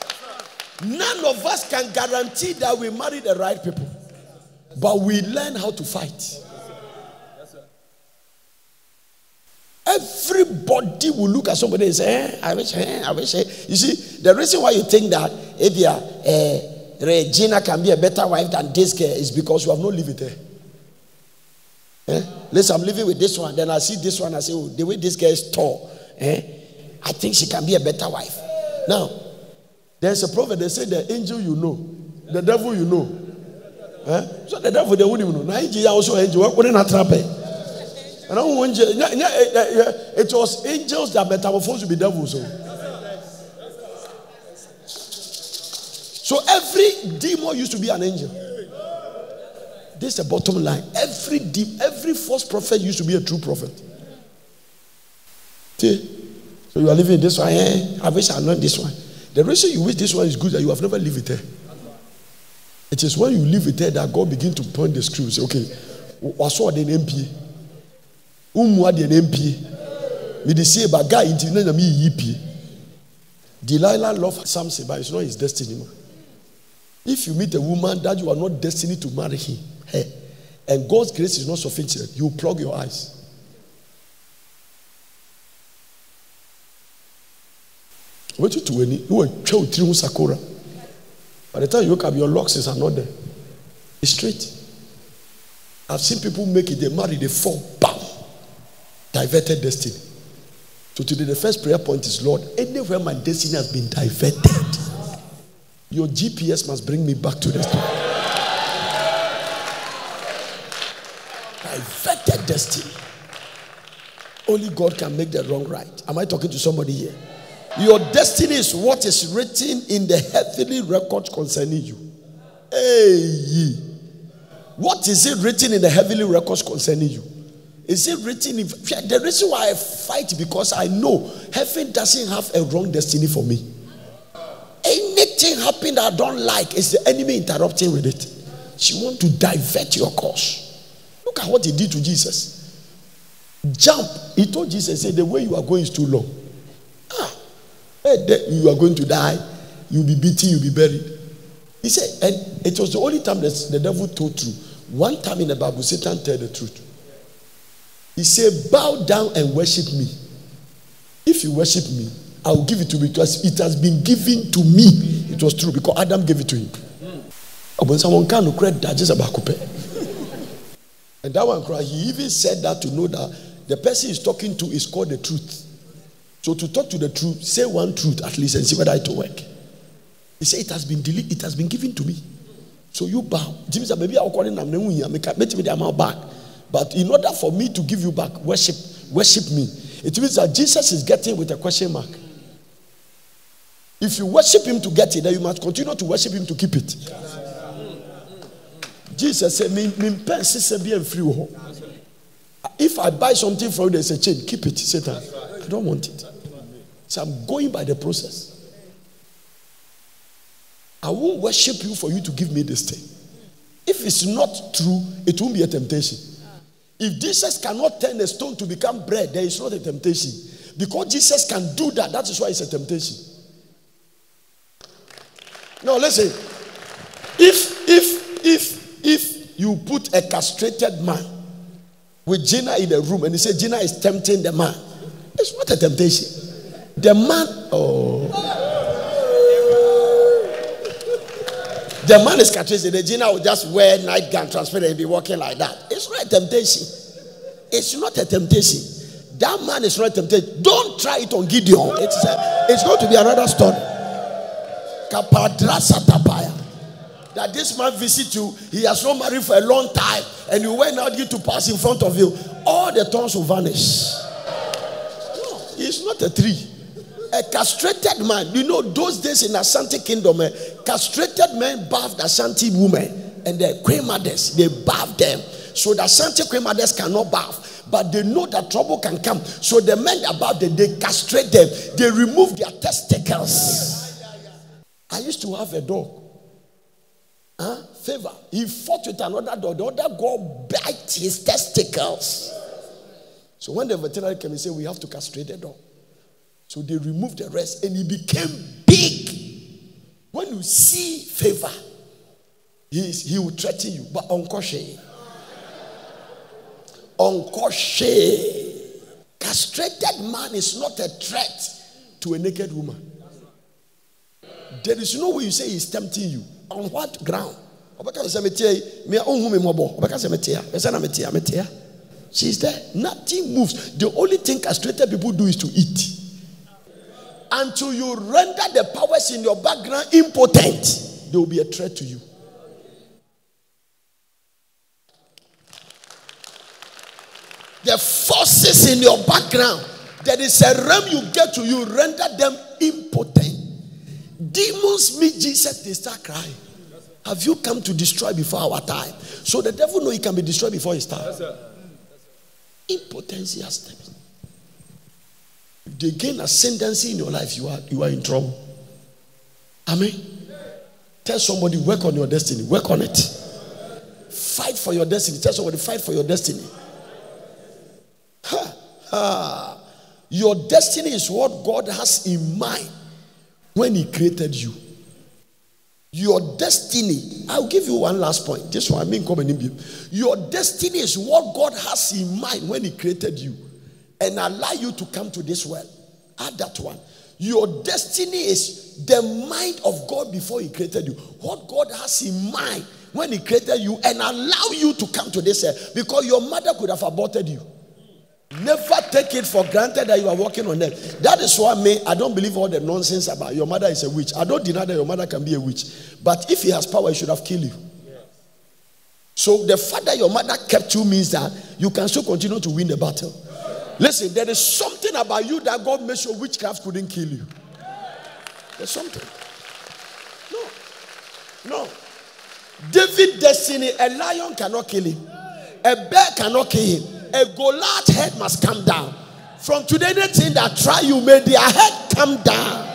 None of us can guarantee that we marry the right people. But we learn how to fight. Everybody will look at somebody and say, I wish. You see, the reason why you think that if Regina can be a better wife than this girl is because you have not lived with her. Listen, I'm living with this one. Then I see this one. I say, oh, the way this girl is tall, I think she can be a better wife. Now, there's a prophet. They say the angel you know, the devil you know. So the devil they wouldn't even know. Now angel also angel. What couldn't attrape? It was angels that metamorphosed to be devils. So. So every demon used to be an angel. This is the bottom line. Every false prophet used to be a true prophet. See? So you are living this one. I wish I learned this one. The reason you wish this one is good that you have never lived it there. It is when you live it there that God begins to point the screw. Say, okay, I saw the MP. The MP. Me the say about guy into me EP. Delilah loved Samson, but it's not his destiny. If you meet a woman that you are not destined to marry him, and God's grace is not sufficient, you plug your eyes. What you do? You will show through Sakura. By the time you look up, your locks are not there. It's straight. I've seen people make it, they marry, they fall, bam, diverted destiny. So today the first prayer point is, Lord, anywhere my destiny has been diverted, your GPS must bring me back to destiny. Diverted destiny. Only God can make the wrong right. Am I talking to somebody here? Your destiny is what is written in the heavenly records concerning you. Hey, what is it written in the heavenly records concerning you? Is it written in the reason why I fight? Because I know heaven doesn't have a wrong destiny for me. Anything happen that I don't like is the enemy interrupting with it. She wants to divert your course. Look at what he did to Jesus. Jump. He told Jesus, say, the way you are going is too long. You are going to die, you'll be beaten, you'll be buried. He said, and it was the only time that the devil told truth. One time in the Bible, Satan told the truth. He said, bow down and worship me. If you worship me, I will give it to you because it has been given to me. It was true because Adam gave it to him. When someone can't credit that, just about and that one cried, he even said that to know that the person he's talking to is called the truth. So to talk to the truth, say one truth at least and see whether it will work. He said, it has been deleted, it has been given to me. So you bow. James said, maybe I'll call him back. But in order for me to give you back, worship me. It means that Jesus is getting with a question mark. If you worship him to get it, then you must continue to worship him to keep it. Jesus said, if I buy something from you, there's a chain, keep it, Satan. I don't want it. So I'm going by the process. I won't worship you for you to give me this thing. If it's not true, it won't be a temptation. If Jesus cannot turn a stone to become bread, there is not a temptation. Because Jesus can do that, that is why it's a temptation. Now listen. If you put a castrated man with Gina in the room and you say Gina is tempting the man, it's not a temptation. The man, the man is castrated. The Gina will just wear nightgown, transparent, and be walking like that. It's not a temptation. It's not a temptation. That man is not a temptation. Don't try it on Gideon. It's going to be another story. That this man visits you, he has not married for a long time, and you went out to pass in front of you. All the thorns will vanish. No, he's not a tree. A castrated man, you know, those days in Ashanti kingdom, castrated men bathed Ashanti women, and the queen mothers, they bathed them. So the Ashanti queen mothers cannot bath, but they know that trouble can come. So the men about them, they castrate them, they remove their testicles. I used to have a dog. Favor. He fought with another dog. The other dog bite his testicles. So when the veterinary came, he said, we have to castrate the dog. So they removed the rest and he became big. When you see Favor, he will threaten you. But unkoshe. Castrated man is not a threat to a naked woman. There is no way you say he's tempting you. On what ground? She's there. Nothing moves. The only thing castrated people do is to eat. Until you render the powers in your background impotent, there will be a threat to you. The forces in your background, there is a realm you get to, you render them impotent. Demons meet Jesus, they start crying. Have you come to destroy before our time? So the devil know he can be destroyed before his time. Impotency has steps. If they gain ascendancy in your life, you are in trouble. Amen. Tell somebody, work on your destiny. Work on it. Fight for your destiny. Tell somebody, fight for your destiny. Your destiny is what God has in mind when he created you. Your destiny, I'll give you one last point. This one, I mean, come and your destiny is what God has in mind when he created you and allow you to come to this world. Add that one. Your destiny is the mind of God before he created you. What God has in mind when he created you and allow you to come to this earth, because your mother could have aborted you. Never take it for granted that you are walking on earth. That is why I don't believe all the nonsense about your mother is a witch. I don't deny that your mother can be a witch. But if he has power, he should have killed you. So the fact that your mother kept you means that you can still continue to win the battle. Listen, there is something about you that God made sure witchcraft couldn't kill you. There's something. No. David's destiny, a lion cannot kill him. A bear cannot kill him. A Goliath head must come down. From today, anything that try you, may their head come down.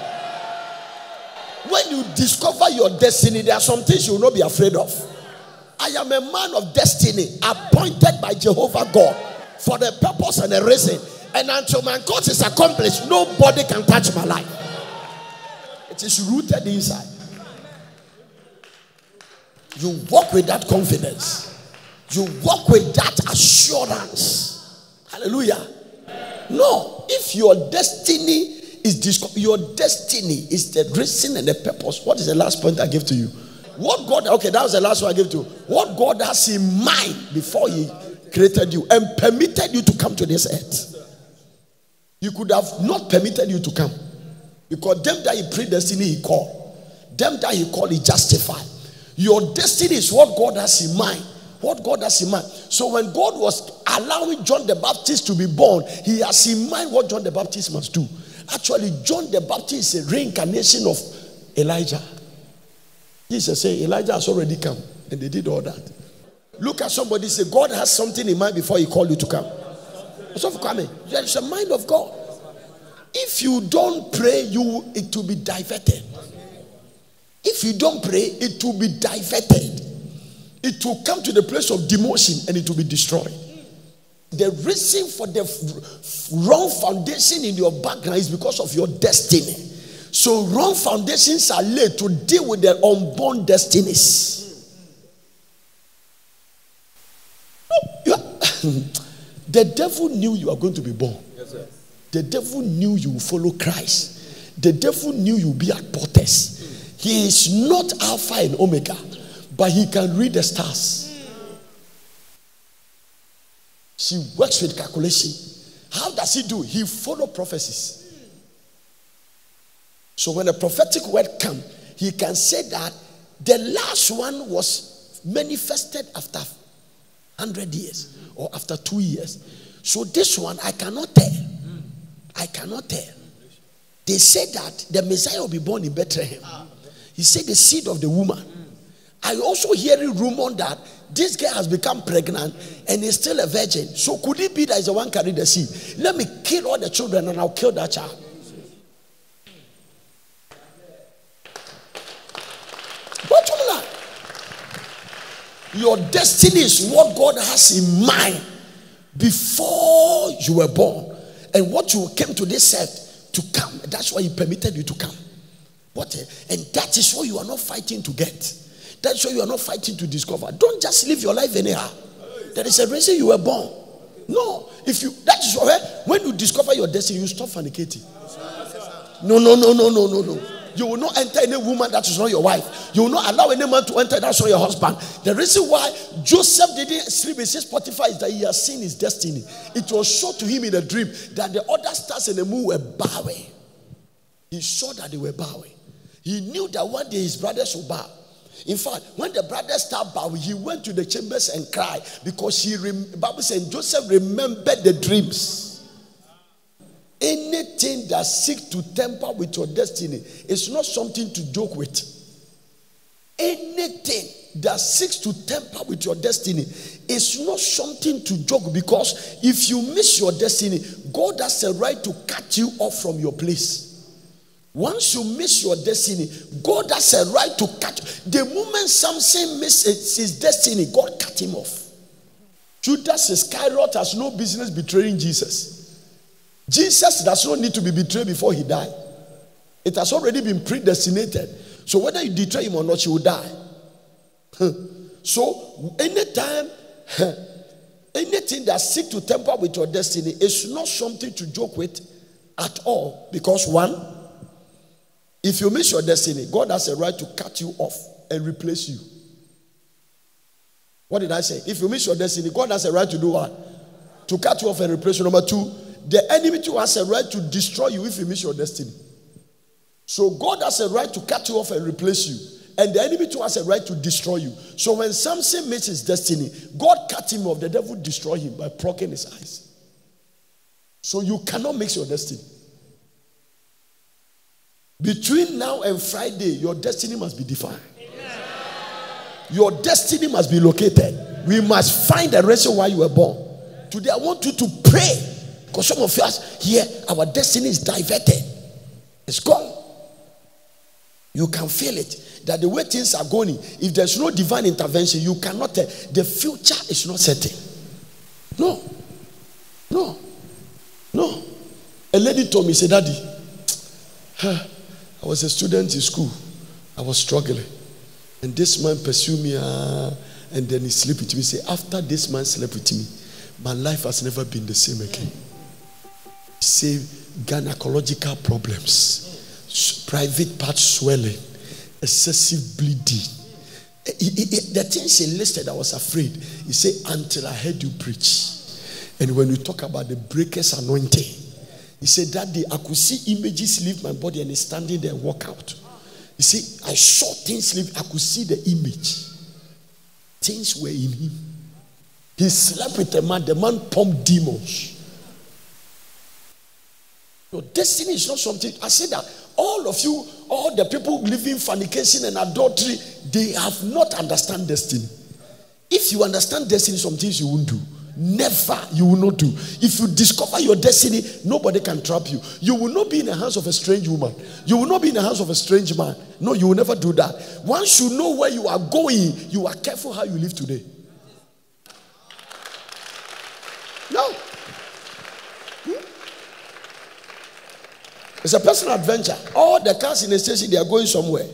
When you discover your destiny, there are some things you will not be afraid of. I am a man of destiny, appointed by Jehovah God for the purpose and the reason. And until my cause is accomplished, nobody can touch my life. It is rooted inside. You walk with that confidence. You walk with that assurance. Hallelujah. No, if your destiny is your destiny is the reason and the purpose. What is the last point I gave to you? What God, okay, that was the last one I gave to you. What God has in mind before he created you and permitted you to come to this earth. He could have not permitted you to come, because them that he predestined, he called. Them that he called, he justified. Your destiny is what God has in mind. What God has in mind. So when God was allowing John the Baptist to be born, he has in mind what John the Baptist must do. Actually, John the Baptist is a reincarnation of Elijah. Jesus said Elijah has already come, and they did all that. Look at somebody, say God has something in mind before he called you to come. So coming, there is a mind of God. If you don't pray, it will be diverted. If you don't pray, it will be diverted. It will come to the place of demotion and it will be destroyed. The reason for the wrong foundation in your background is because of your destiny. So wrong foundations are laid to deal with the unborn destinies. The devil knew you were going to be born. Yes, sir. The devil knew you would follow Christ. The devil knew you would be at Portes. He is not Alpha and Omega, but he can read the stars. He works with calculation. How does he do? He follows prophecies. So when a prophetic word comes, he can say that the last one was manifested after 100 years or after 2 years. So this one I cannot tell. I cannot tell. They said that the Messiah will be born in Bethlehem. He said the seed of the woman. I also hear a rumor that this girl has become pregnant and is still a virgin. So could it be that is the one carrying the seed? Let me kill all the children and I'll kill that child. What you like? Your destiny is what God has in mind before you were born, and what you came to this earth to come. That's why he permitted you to come. And that is what you are not fighting to get. That's why you are not fighting to discover. Don't just live your life anyhow. There is a reason you were born. No, that is why when you discover your destiny, you stop fornicating. No. You will not enter any woman that is not your wife. You will not allow any man to enter that's not your husband. The reason why Joseph didn't sleep with his Potiphar is that he has seen his destiny. It was shown to him in a dream that the other stars in the moon were bowing. He saw that they were bowing. He knew that one day his brothers would bow. In fact, when the brothers started bowing, he went to the chambers and cried because the Bible said Joseph remembered the dreams. Anything that seeks to tamper with your destiny is not something to joke with. Anything that seeks to tamper with your destiny is not something to joke, because if you miss your destiny, God has a right to cut you off from your place. Once you miss your destiny, God has a right to cut. The moment Samson missed his destiny, God cut him off. Judas Iscariot has no business betraying Jesus. Jesus does not need to be betrayed before he died. It has already been predestinated. So whether you betray him or not, he will die. So anytime, anything that seeks to tamper with your destiny is not something to joke with at all. Because one, if you miss your destiny, God has a right to cut you off and replace you. What did I say? If you miss your destiny, God has a right to do what? To cut you off and replace you. Number two, the enemy too has a right to destroy you if you miss your destiny. So God has a right to cut you off and replace you. And the enemy too has a right to destroy you. So when Samson missed his destiny, God cut him off. The devil destroyed him by plucking his eyes. So you cannot mix your destiny. Between now and Friday, your destiny must be defined. Your destiny must be located. We must find the reason why you were born. Today I want you to pray, because some of us here, our destiny is diverted. It's gone. You can feel it, that the way things are going, if there's no divine intervention, you cannot tell. The future is not certain. No. A lady told me, said, Daddy, I was a student in school. I was struggling. And this man pursued me, and then he slept with me. He said, after this man slept with me, my life has never been the same again. He said, gynecological problems, private part swelling, excessive bleeding. The things he listed, I was afraid. He said, until I heard you preach. And when you talk about the breaker's anointing, he said, that day I could see images leave my body and he's standing there and walk out. You see, I saw things leave. I could see the image. Things were in him. He slept with a man. The man pumped demons. Your destiny is not something. I said that all of you, all the people living fornication and adultery, they have not understand destiny. If you understand destiny, some things you won't do. Never, you will not do. If you discover your destiny, nobody can trap you. You will not be in the hands of a strange woman. You will not be in the hands of a strange man. No, you will never do that. Once you know where you are going, you are careful how you live today. No. It's a personal adventure. All the cars in the station, they are going somewhere.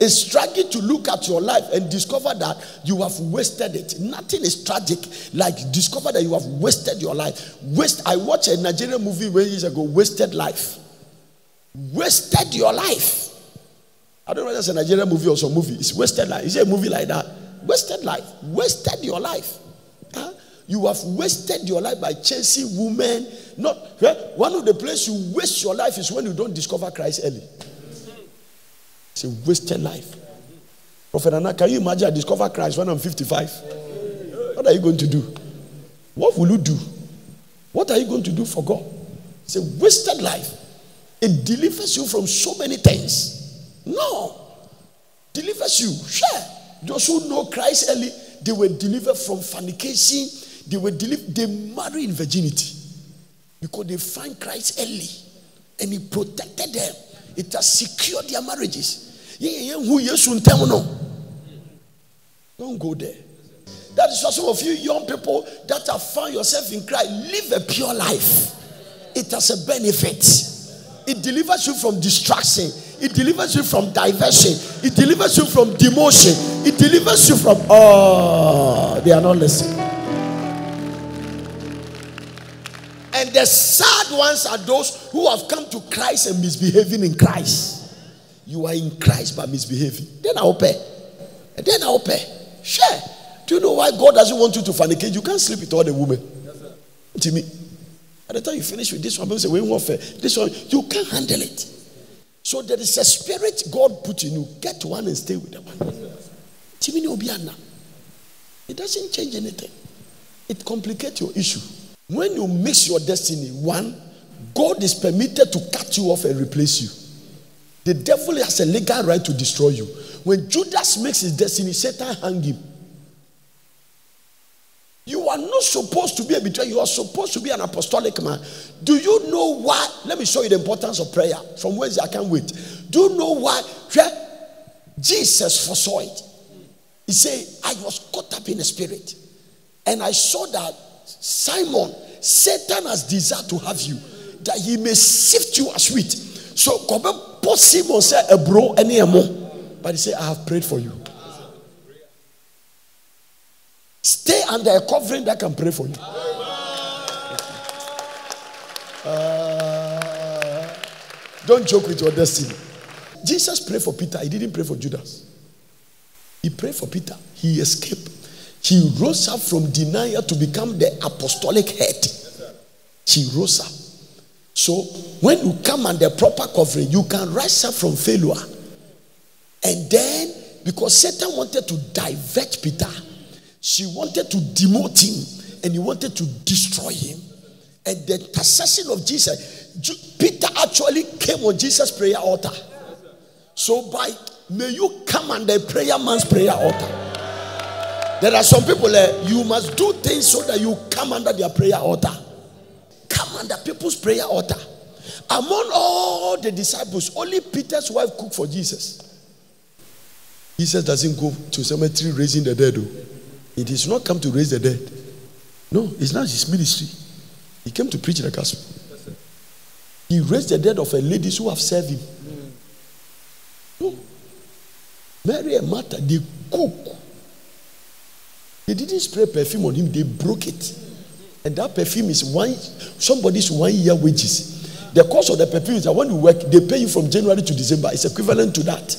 It's tragic to look at your life and discover that you have wasted it. Nothing is tragic like discover that you have wasted your life. I watched a Nigerian movie years ago, Wasted Life. Wasted your life. I don't know whether it's a Nigerian movie or some movie. It's Wasted Life. Is it a movie like that? Wasted life. Wasted your life. Huh? You have wasted your life by chasing women. One of the places you waste your life is when you don't discover Christ early. It's a wasted life. Prophet Anna, can you imagine I discover Christ when I'm 55? What are you going to do? What will you do? What are you going to do for God? It's a wasted life. It delivers you from so many things. No. Delivers you. Sure. Those who know Christ early, they were delivered from fornication. They marry in virginity. Because they find Christ early. And he protected them. It has secured their marriages. Don't go there. That is why some of you young people that have found yourself in Christ, live a pure life. It has a benefit. It delivers you from distraction. It delivers you from diversion. It delivers you from demotion. It delivers you from, they are not listening. And the sad ones are those who have come to Christ and misbehaving in Christ. You are in Christ but misbehaving. Then I'll pay. Sure. Do you know why God doesn't want you to fornicate? You can't sleep with all the women. To me. By the time you finish with this one, people say, this one, you can't handle it. So there is a spirit God put in you. Get one and stay with the one. It doesn't change anything. It complicates your issue. When you mix your destiny, one, God is permitted to cut you off and replace you. The devil has a legal right to destroy you. When Judas makes his destiny, Satan hung him. You are not supposed to be a betrayer. You are supposed to be an apostolic man. Do you know why? Let me show you the importance of prayer. From Wednesday, I can't wait. Do you know why? Jesus foresaw it. He said, I was caught up in the spirit. And I saw that Simon, Satan has desired to have you, that he may sift you as wheat. So, Simon said, a bro, any more. But he said, I have prayed for you. Stay under a covering that can pray for you. Don't joke with your destiny. Jesus prayed for Peter. He didn't pray for Judas. He prayed for Peter. He escaped. He rose up from denial to become the apostolic head. He rose up. So when you come under proper covering, you can rise up from failure. And then, because Satan wanted to divert Peter, she wanted to demote him, and he wanted to destroy him. And the intercession of Jesus, Peter actually came on Jesus' prayer altar. So may you come under a prayer man's prayer altar. There are some people you must do things so that you come under their prayer altar. Come under people's prayer altar. Among all the disciples, only Peter's wife cooked for Jesus. Jesus doesn't go to cemetery raising the dead. He does not come to raise the dead. No, it's not his ministry. He came to preach the gospel. He raised the dead of a ladies who have served him. No. Mary and Martha, they cook. They didn't spray perfume on him, they broke it. And that perfume is somebody's 1 year wages. The cost of the perfume is that when you work, they pay you from January to December. It's equivalent to that.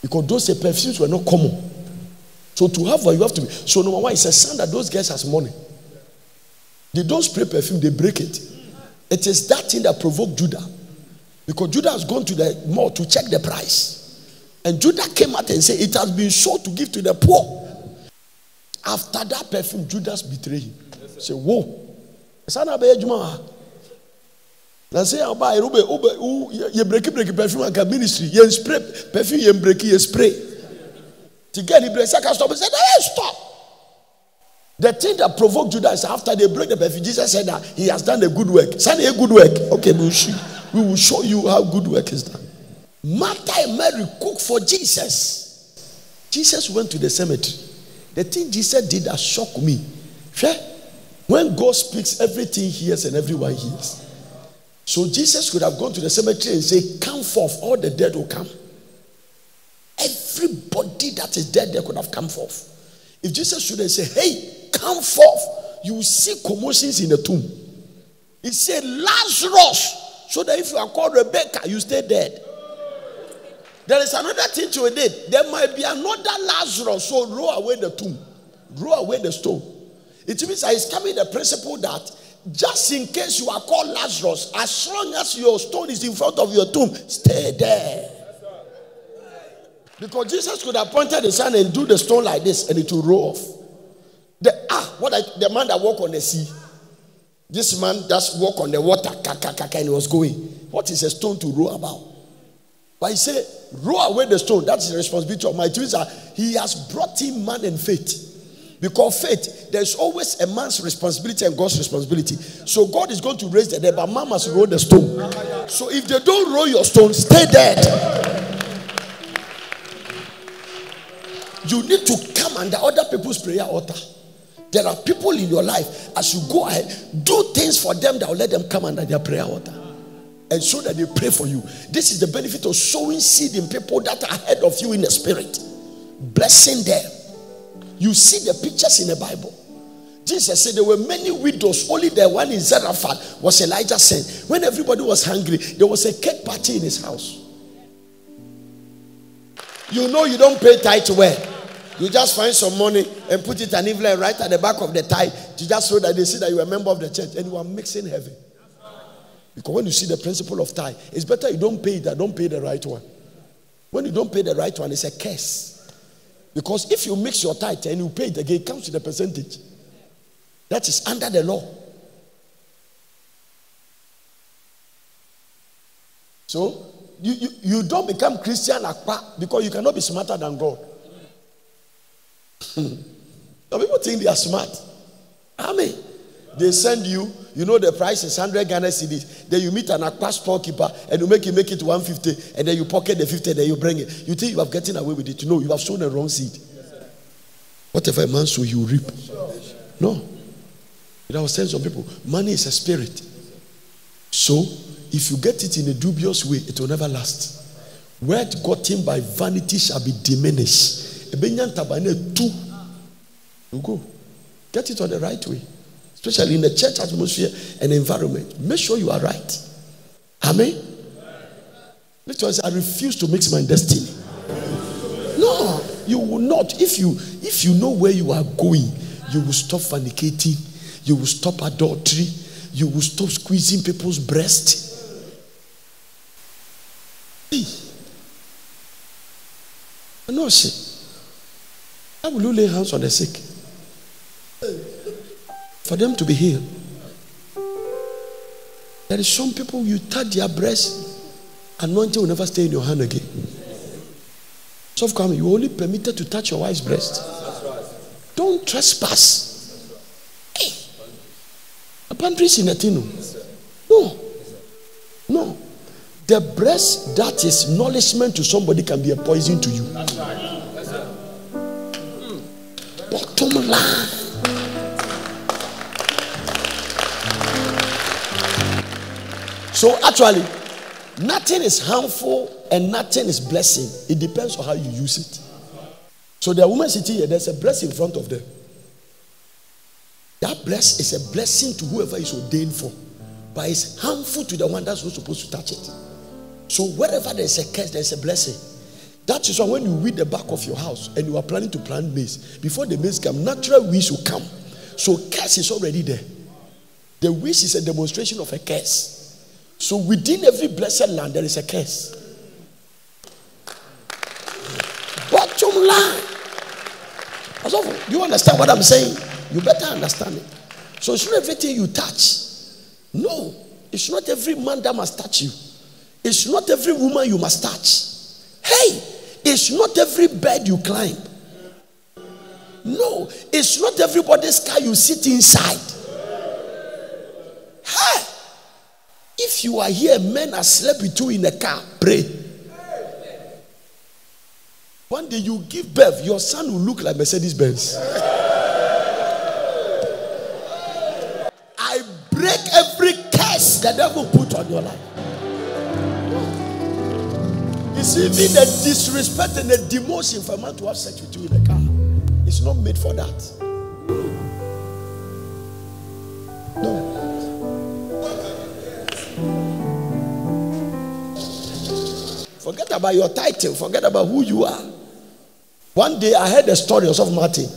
Because those perfumes were not common. So to have what you have to be. So number one, it's a sign that those guys has money. They don't spray perfume, they break it. It is that thing that provoked Judah. Because Judah has gone to the mall to check the price. And Judah came out and said, it has been sold to give to the poor. After that perfume, Judas betrayed him. Say, whoa. Now say, you break perfume like ministry. You spray perfume, you break, you spray. To get the second stop, he said, hey, stop. The thing that provoked Judas after they break the perfume, Jesus said that he has done a good work. Say a good work. Okay, we will show you how good work is done. Martha and Mary cooked for Jesus. Jesus went to the cemetery. The thing Jesus did that shocked me. When God speaks, everything hears and everyone hears. So Jesus could have gone to the cemetery and say, come forth, all the dead will come. Everybody that is dead there could have come forth. If Jesus should have said, hey, come forth, you will see commotions in the tomb. He said, Lazarus, so that if you are called Rebecca, you stay dead. There is another thing to it. There might be another Lazarus, so roll away the tomb, roll away the stone. It means that it's coming the principle that just in case you are called Lazarus, as long as your stone is in front of your tomb, stay there. Because Jesus could have pointed the sun and do the stone like this and it will roll off. The man that walked on the sea. This man just walked on the water, and he was going. What is a stone to roll about? But he said, roll away the stone. That's the responsibility of my twins. He has brought in man and faith. Because faith, there's always a man's responsibility and God's responsibility. So God is going to raise the dead, but man must roll the stone. So if they don't roll your stone, stay dead. You need to come under other people's prayer altar. There are people in your life, as you go ahead, do things for them that will let them come under their prayer altar. And so that they pray for you. This is the benefit of sowing seed in people that are ahead of you in the spirit. Blessing them. You see the pictures in the Bible. Jesus said there were many widows. Only the one in Zarephath was Elijah sent. When everybody was hungry, there was a cake party in his house. You know you don't pay tithe well. You just find some money and put it an envelope right at the back of the tithe to just so that they see that you are a member of the church and you are mixing heaven. Because when you see the principle of tithe, it's better you don't pay that, don't pay the right one. When you don't pay the right one, it's a curse. Because if you mix your tithe and you pay it again, it comes to the percentage. That is under the law. So you don't become Christian because you cannot be smarter than God. Some people think they are smart. Amen. They send you, the price is 100 Ghana cedis. Then you meet an Akpa storekeeper and you make it 150, and then you pocket the 50, then you bring it. You think you have gotten away with it. No, you have sown the wrong seed. Whatever a man sow, he will reap. No. I was telling some people, money is a spirit. So, if you get it in a dubious way, it will never last. Word gotten by vanity shall be diminished. You go. Get it on the right way. Especially in the church atmosphere and environment. Make sure you are right. Amen? Because I refuse to mix my destiny. No, you will not. If you know where you are going, you will stop fornicating. You will stop adultery. You will stop squeezing people's breast. No shit. How will you lay hands on the sick? For them to be healed. There is some people, you touch their breast, anointing will never stay in your hand again. So come, you only permitted to touch your wife's breast. Don't trespass. Hey, a pantry is in a tino. No. The breast that is nourishment to somebody can be a poison to you. Bottom line. So actually, nothing is harmful and nothing is blessing. It depends on how you use it. So the woman sitting here, there's a blessing in front of them. That bless is a blessing to whoever is ordained for. But it's harmful to the one that's not supposed to touch it. So wherever there's a curse, there's a blessing. That is why when you read the back of your house and you are planning to plant maize, before the maize comes, natural weeds will come. So curse is already there. The wish is a demonstration of a curse. So within every blessed land, there is a curse. Bottom line. Do you understand what I'm saying? You better understand it. So it's not everything you touch. No. It's not every man that must touch you. It's not every woman you must touch. Hey, it's not every bed you climb. No, it's not everybody's car you sit inside. Hey, if you are here, men are slept with you in a car, pray. One day you give birth, your son will look like Mercedes Benz. I break every curse the devil put on your life. It's even the disrespect and the demotion for a man to have sex with you in a car. It's not made for that. No. Forget about your title. Forget about who you are. One day I heard the story of Martin.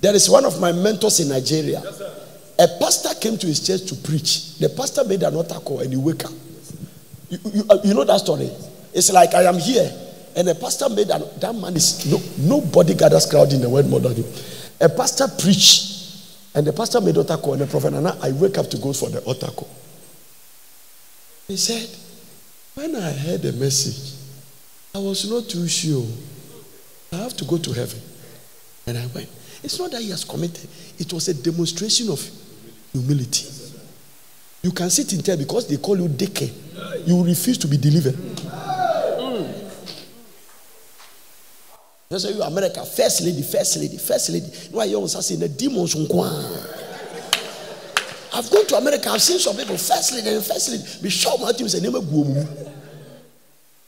There is one of my mentors in Nigeria. Yes, a pastor came to his church to preach. The pastor made an altar call and he woke up. You know that story? It's like I am here and a pastor made that man is nobody gathers crowd in the world more than him. A pastor preached and the pastor made altar call and the prophet and I wake up to go for the altar call. He said, when I heard the message, I was not too sure. I have to go to heaven. And I went. It's not that he has committed. It was a demonstration of humility. You can sit in there because they call you deacon. You refuse to be delivered. That's why you America, first lady. Why you always saying the demons? I've gone to America. I've seen some people first lady. Be sure my team say never go.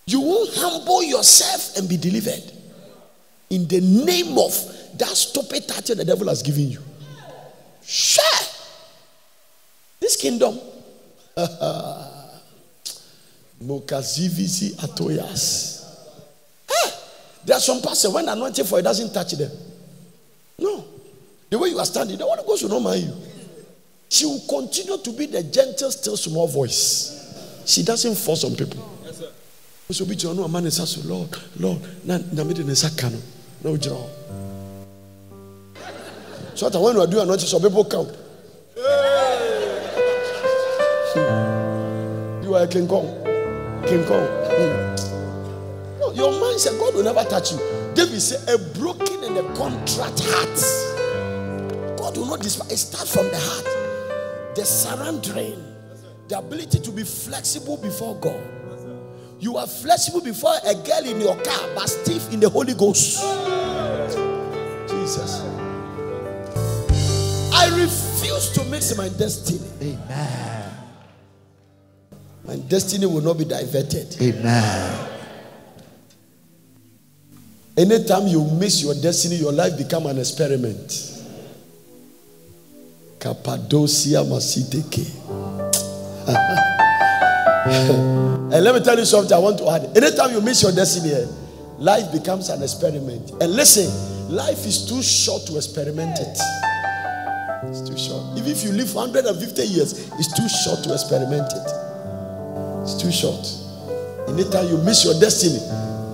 You won't humble yourself and be delivered in the name of that stupid title the devil has given you. Share this kingdom. Mokazivisi atoyas. There are some pastors when anointing for it doesn't touch them. No. The way you are standing, the one who goes to know mind you. She will continue to be the gentle, still small voice. She doesn't force on people. Yes, sir. So be no man is also Lord, na made in a sakano. No job. So that when you are doing anointing, some people come. You are a King Kong. King Kong. No, your mindset, God will never touch you. David said, a broken and a contrite heart, God will not despise. It starts from the heart. The surrendering, the ability to be flexible before God. You are flexible before a girl in your car, but stiff in the Holy Ghost. Jesus. I refuse to mix my destiny. Amen. My destiny will not be diverted. Amen. Anytime you miss your destiny, your life become an experiment. Cappadocia Masiteke. And let me tell you something I want to add. Anytime you miss your destiny, life becomes an experiment. And listen, life is too short to experiment it. It's too short. Even if you live 150 years, it's too short to experiment it. It's too short. Anytime you miss your destiny,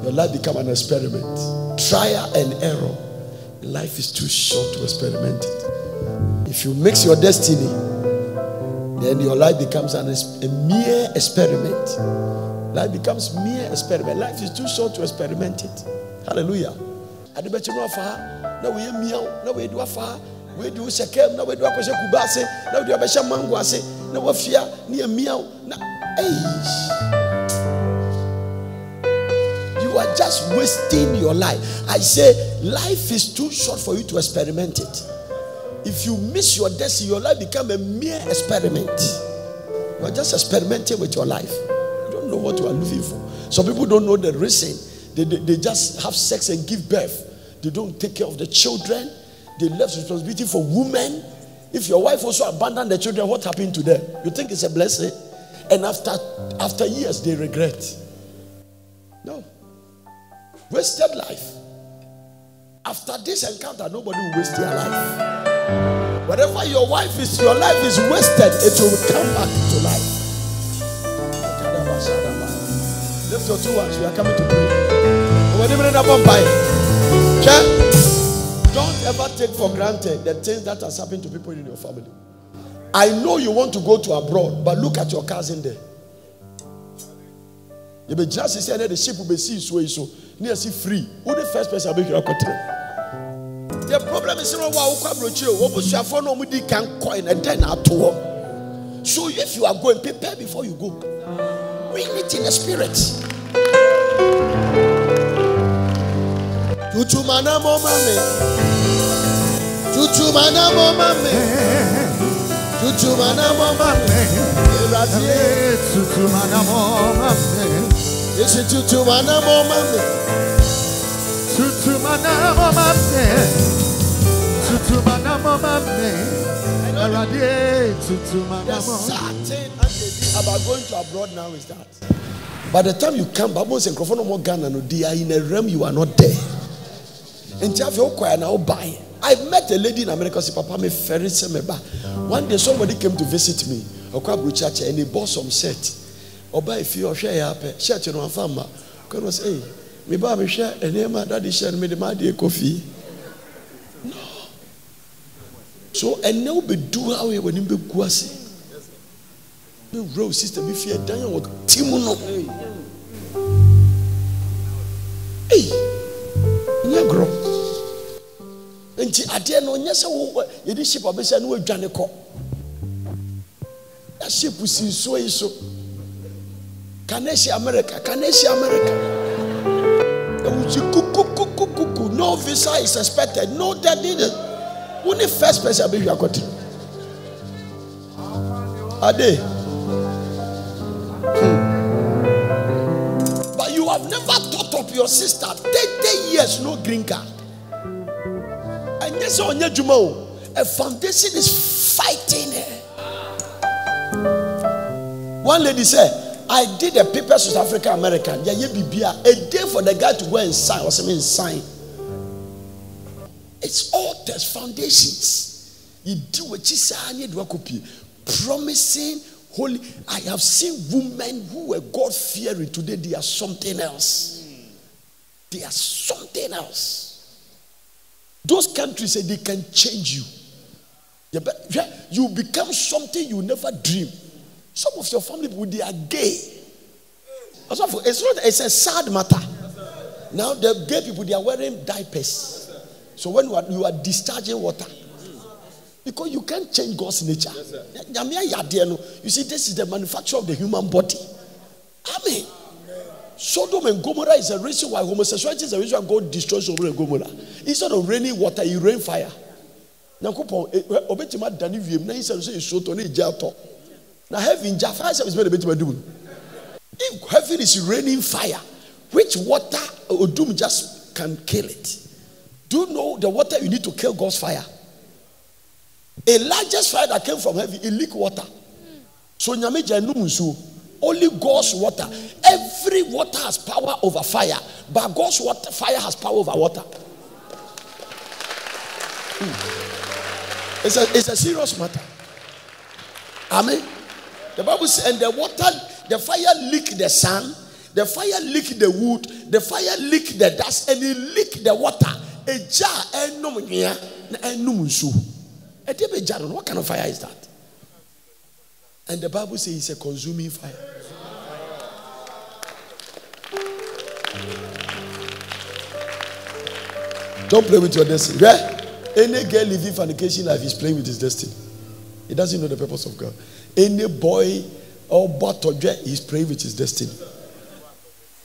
your life becomes an experiment. Trial and error. Life is too short to experiment it. If you mix your destiny, then your life becomes a mere experiment. Life becomes mere experiment. Life is too short to experiment it. Hallelujah. I bet you know far. Now we meow. Now we do afar. We do sekem. Now we do akoshe kubase. Now we do abesha manguase. Now we fear near meow. Now, you are just wasting your life. I say life is too short for you to experiment it. If you miss your destiny, your life becomes a mere experiment. You are just experimenting with your life. You don't know what you are living for. Some people don't know the reason. They just have sex and give birth. They don't take care of the children. They left responsibility for women. If your wife also abandoned the children, what happened to them? You think it's a blessing? And after years, they regret. No. Wasted life. After this encounter, nobody will waste their life. Whatever your life is wasted, it will come back to life. Lift your 2 hands, we are coming to pray. Don't ever take for granted the things that has happened to people in your family. I know you want to go to abroad, but look at your cousin there. You be just say the ship will be see so near see free. Who the first person will be your country? The problem is no can coin and then at all. So if you are going, prepare before you go. Read it in the spirit. Tutumana momame. Tutumana momame. Tutumana momame. Tutumana momame. This is tutumana momame. Tutumana momame. Tutumana momame. The sad thing about going to abroad now is that by the time you come, Babos and Crofano more Ghana, they are in a realm you are not there. And I met a lady in America. Papa me ferry semeba. One day somebody came to visit me. Church and he bought some shirt. Oba if you share shirt no afama. Can was hey me ba me share and my daddy share me the my coffee. No. So and now be do how when him be guasi. Me row sister be fear dan what timuno. Hey. Negro. Nti ade no nyese wo yedi ship abese no adwane ko. Ya ship si so iso. Kaneshi America. No visa is expected. No that needed. Only first person be you got. Ade. But you have never thought of your sister 30 years no green card. And yes, on your Jumo, a foundation is fighting her. One lady said, I did a paper South Africa American. A day for the guy to go and sign or something sign. It's all test foundations. You do what you say, I need to copy. Promising holy. I have seen women who were God fearing today. They are something else. They are something else. Those countries say they can change you. You become something you never dream. Some of your family people, they are gay. Also, it's a sad matter. Now the gay people, they are wearing diapers. So when you are discharging water, because you can't change God's nature. You see, this is the manufacture of the human body. Amen. Sodom and Gomorrah is a reason why homosexuality is a reason why God destroys Sodom and Gomorrah. Instead of raining water, He rain fire. Now, heaven, if heaven is raining fire, which water or doom just can kill it? Do you know the water you need to kill God's fire? A largest fire that came from heaven, it leaked water. So only God's water. Every water has power over fire, but God's water, fire has power over water. It's a serious matter. Amen. The Bible says, and the water, the fire licked the sun, the fire licked the wood, the fire licked the dust, and it licked the water. A jar and no what kind of fire is that? And the Bible says it's a consuming fire. Don't play with your destiny. Yeah? Any girl living fornication life is playing with his destiny. He doesn't know the purpose of God. Any boy or bot or jet is praying with his destiny.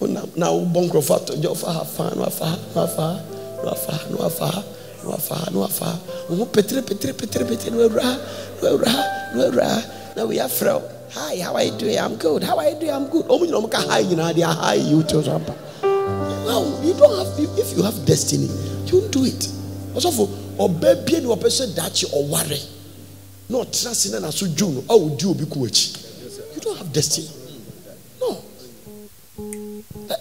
Now, now we are from. Hi, how are you doing? I'm good. How are you doing? I'm good. Oh, you know, hi, you know, they are high. You too, well, you don't have. If you have destiny, you do it. Also, for or baby, you person that you or worry. No trust in an asujun. Oh, do be coach. You don't have destiny. No.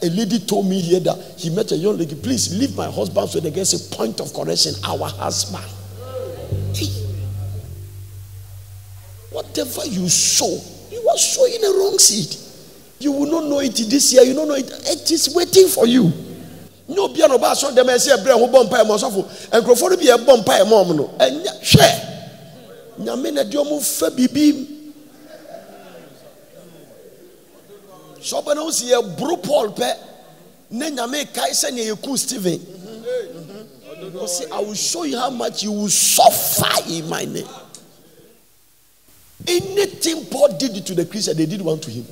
A lady told me here that he met a young lady. Please leave my husband so they get a point of correction. Our husband. Hey. Whatever you sow, you are sowing a wrong seed. You will not know it this year. You don't know it. It is waiting for you. No be no ba so dem say bre ho bompa e mo sofo enkrofo bi e bompa e mom no enya hwe nyame na dio mu fa bibim so ba no see e bro Paul pe na nyame kai se ne yeku Stephen. See, I will show you how much you will suffer in my name. Anything Paul did to the Christian, they did one to him.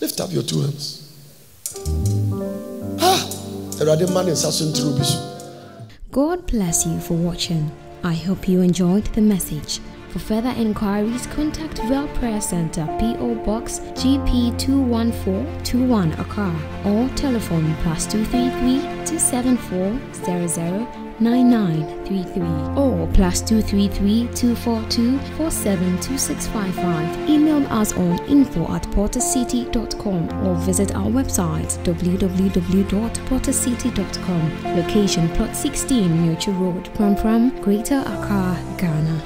Lift up your two hands. God bless you for watching. I hope you enjoyed the message. For further inquiries, contact Well Prayer Center, P.O. Box GP 21421 Accra, or telephone +233 274 009933 or +233 242 472655. Email us on info@portercity.com or visit our website www.portercity.com. Location Plot 16, Nurture Road, Pram, Greater Accra, Ghana.